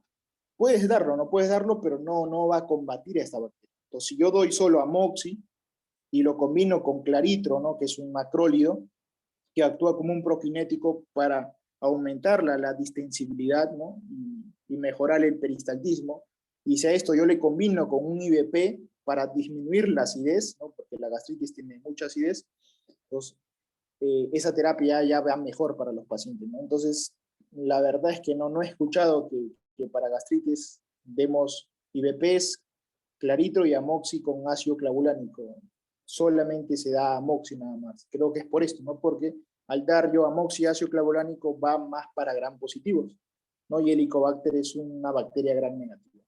puedes darlo, no puedes darlo, pero no va a combatir a esta bacteria. Entonces, si yo doy solo amoxi y lo combino con claritro, ¿no? Que es un macrólido, que actúa como un prokinético para aumentar la distensibilidad, ¿no? Y mejorar el peristaltismo. Y si a esto yo le combino con un IBP para disminuir la acidez, ¿no? Porque la gastritis tiene mucha acidez, entonces esa terapia ya va mejor para los pacientes, ¿no? Entonces, la verdad es que no he escuchado que para gastritis demos IBPs, claritro y amoxi con ácido clavulánico. Solamente se da amoxi nada más. Creo que es por esto, ¿no? Porque al dar yo amoxi y ácido clavulánico va más para gram positivos, ¿no? Y Helicobacter es una bacteria gram negativa.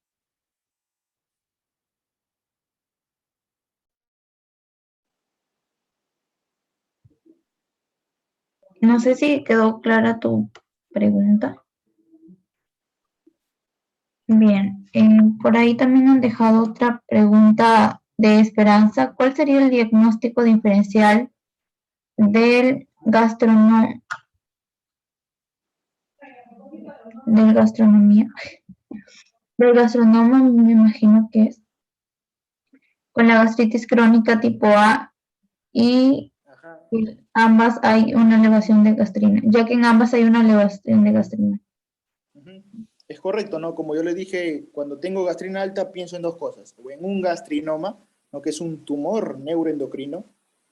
No sé si quedó clara tu pregunta. Bien, por ahí también han dejado otra pregunta de Esperanza. ¿Cuál sería el diagnóstico diferencial del gastronoma, del gastronoma, me imagino que es, con la gastritis crónica tipo A y Ajá. ambas hay una elevación de gastrina, ya que en ambas hay una elevación de gastrina? Es correcto, ¿no? Como yo le dije, cuando tengo gastrina alta pienso en dos cosas, o en un gastrinoma, ¿no? Que es un tumor neuroendocrino,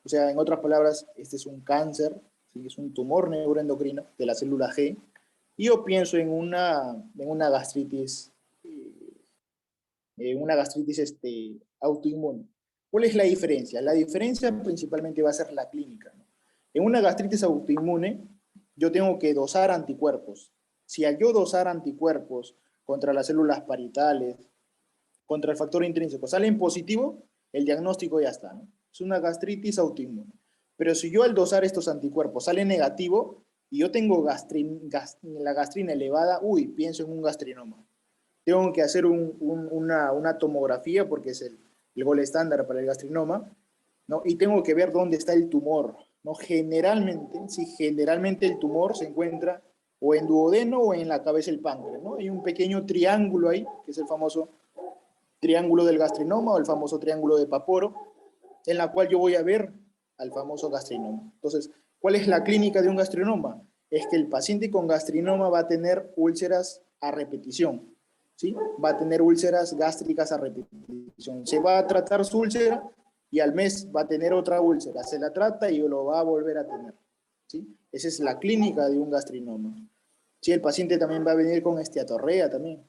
O sea, en otras palabras, este es un cáncer, ¿sí? Es un tumor neuroendocrino de la célula G, y yo pienso en una gastritis, autoinmune. ¿Cuál es la diferencia? La diferencia principalmente va a ser la clínica, ¿no? En una gastritis autoinmune, yo tengo que dosar anticuerpos. Si al yo dosar anticuerpos contra las células parietales, contra el factor intrínseco, sale en positivo, el diagnóstico ya está, ¿no? Es una gastritis autoinmune. Pero si yo al dosar estos anticuerpos sale negativo y yo tengo la gastrina elevada, pienso en un gastrinoma. Tengo que hacer una tomografía porque es el gol estándar para el gastrinoma, ¿no? Y tengo que ver dónde está el tumor, ¿no? Generalmente el tumor se encuentra o en duodeno o en la cabeza del páncreas, ¿no? Hay un pequeño triángulo ahí, que es el famoso triángulo del gastrinoma o el famoso triángulo de Paporo, en la cual yo voy a ver al famoso gastrinoma. Entonces, ¿cuál es la clínica de un gastrinoma? Es que el paciente con gastrinoma va a tener úlceras a repetición, ¿sí? Va a tener úlceras gástricas a repetición. Se va a tratar su úlcera y al mes va a tener otra úlcera. Se la trata y lo va a volver a tener, ¿sí? Esa es la clínica de un gastrinoma. Sí, el paciente también va a venir con esteatorrea también.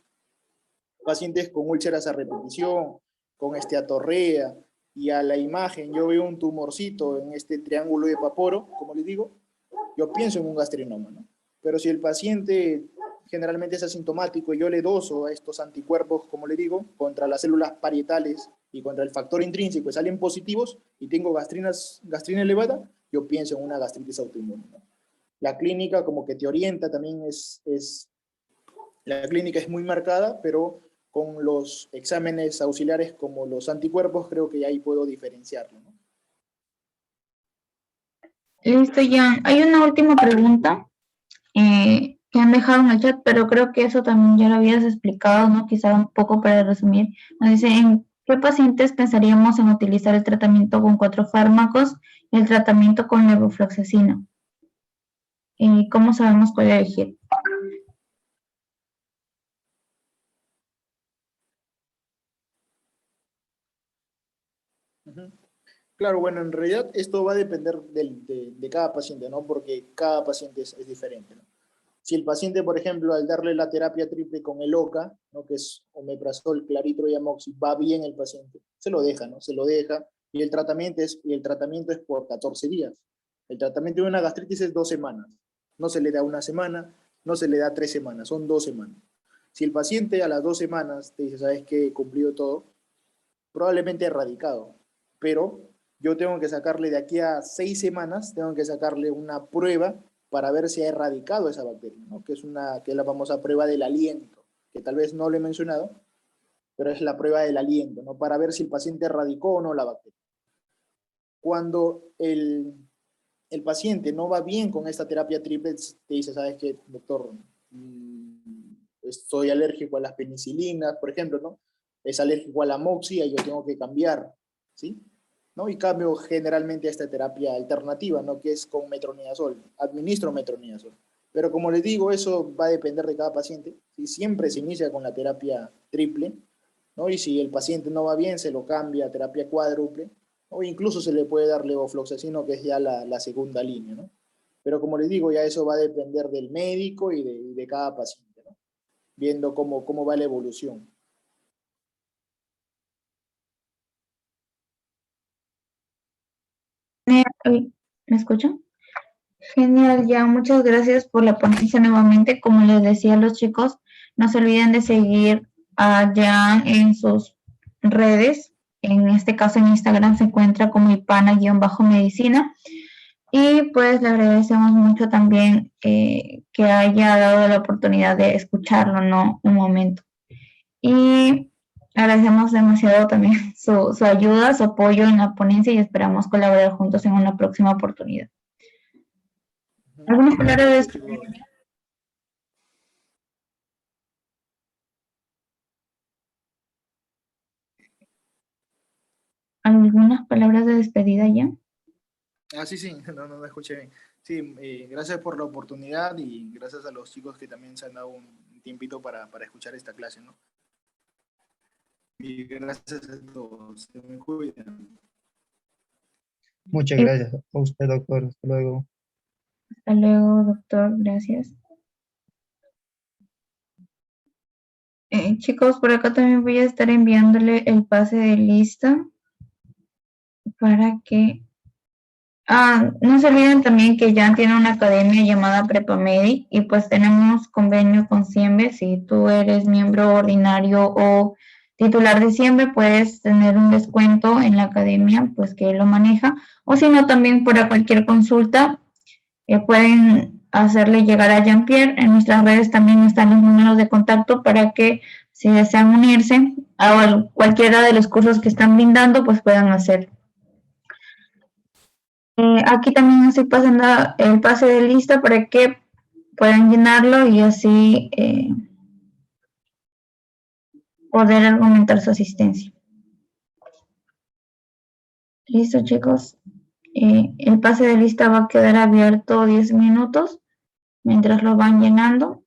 Pacientes con úlceras a repetición, con esteatorrea, y a la imagen yo veo un tumorcito en este triángulo de Paporo, como les digo, yo pienso en un gastrinoma, ¿no? Pero si el paciente generalmente es asintomático y yo le doso a estos anticuerpos, como le digo, contra las células parietales y contra el factor intrínseco y salen positivos y tengo gastrina elevada, yo pienso en una gastritis autoinmune, ¿no? La clínica como que te orienta también la clínica es muy marcada, pero con los exámenes auxiliares como los anticuerpos creo que ahí puedo diferenciarlo, ¿no? Listo, Jan. Hay una última pregunta que han dejado en el chat, pero creo que eso también ya lo habías explicado, ¿no? Quizá un poco para resumir. Nos dice, ¿en qué pacientes pensaríamos en utilizar el tratamiento con 4 fármacos y el tratamiento con levofloxacina? ¿Y cómo sabemos cuál elegir? Uh-huh. Claro, bueno, en realidad esto va a depender de cada paciente, ¿no? Porque cada paciente es diferente, ¿no? Si el paciente, por ejemplo, al darle la terapia triple con el OCA, ¿no? Que es omeprazol, claritro y amoxi, va bien el paciente, se lo deja, ¿no? Se lo deja, y el tratamiento es por 14 días. El tratamiento de una gastritis es 2 semanas. No se le da una semana, no se le da 3 semanas, son 2 semanas. Si el paciente a las 2 semanas te dice, ¿sabes qué? He cumplido todo, probablemente erradicado, pero yo tengo que sacarle de aquí a 6 semanas, tengo que sacarle una prueba para ver si ha erradicado esa bacteria, ¿no? Que es la famosa prueba del aliento, que tal vez no lo he mencionado, pero es la prueba del aliento, ¿no? Para ver si el paciente erradicó o no la bacteria. Cuando el paciente no va bien con esta terapia triple, te dice, ¿sabes qué, doctor? Estoy alérgico a las penicilinas, por ejemplo, ¿no? Es alérgico a la moxia y yo tengo que cambiar, ¿sí? ¿No? Y cambio generalmente a esta terapia alternativa, ¿no? Que es con metronidazol. Administro metronidazol. Pero como les digo, eso va a depender de cada paciente. ¿Sí? Siempre se inicia con la terapia triple, ¿no? Y si el paciente no va bien, se lo cambia a terapia cuádruple, o incluso se le puede dar levofloxacino, que es ya la segunda línea, ¿no? Pero como les digo, ya eso va a depender del médico y de cada paciente, ¿no? Viendo cómo va la evolución. ¿Me escuchan? Genial, ya muchas gracias por la ponencia nuevamente. Como les decía a los chicos, no se olviden de seguir a Jan en sus redes. En este caso en Instagram se encuentra como ipana-medicina. Y pues le agradecemos mucho también que haya dado la oportunidad de escucharlo, ¿no? Un momento. Y agradecemos demasiado también su ayuda, su apoyo en la ponencia y esperamos colaborar juntos en una próxima oportunidad. ¿Algunas palabras de despedida? ¿Algunas palabras de despedida ya? Sí, no escuché bien. Sí, gracias por la oportunidad y gracias a los chicos que también se han dado un tiempito para escuchar esta clase, ¿no? Y gracias a todos. Se me cuidan. Muchas Y gracias a usted, doctor. Hasta luego. hasta luego, doctor. Gracias. Chicos, por acá también voy a estar enviándole el pase de lista para que... no se olviden también que ya tiene una academia llamada Prepamedi y pues tenemos convenio con Siembe. Si tú eres miembro ordinario o titular de Siembe, puedes tener un descuento en la academia, pues que él lo maneja. O si no, también para cualquier consulta, pueden hacerle llegar a Jean-Pierre. En nuestras redes también están los números de contacto para que si desean unirse a cualquiera de los cursos que están brindando, pues puedan hacerlo. Aquí también estoy pasando el pase de lista para que puedan llenarlo y así poder argumentar su asistencia. Listo, chicos. El pase de lista va a quedar abierto 10 minutos mientras lo van llenando.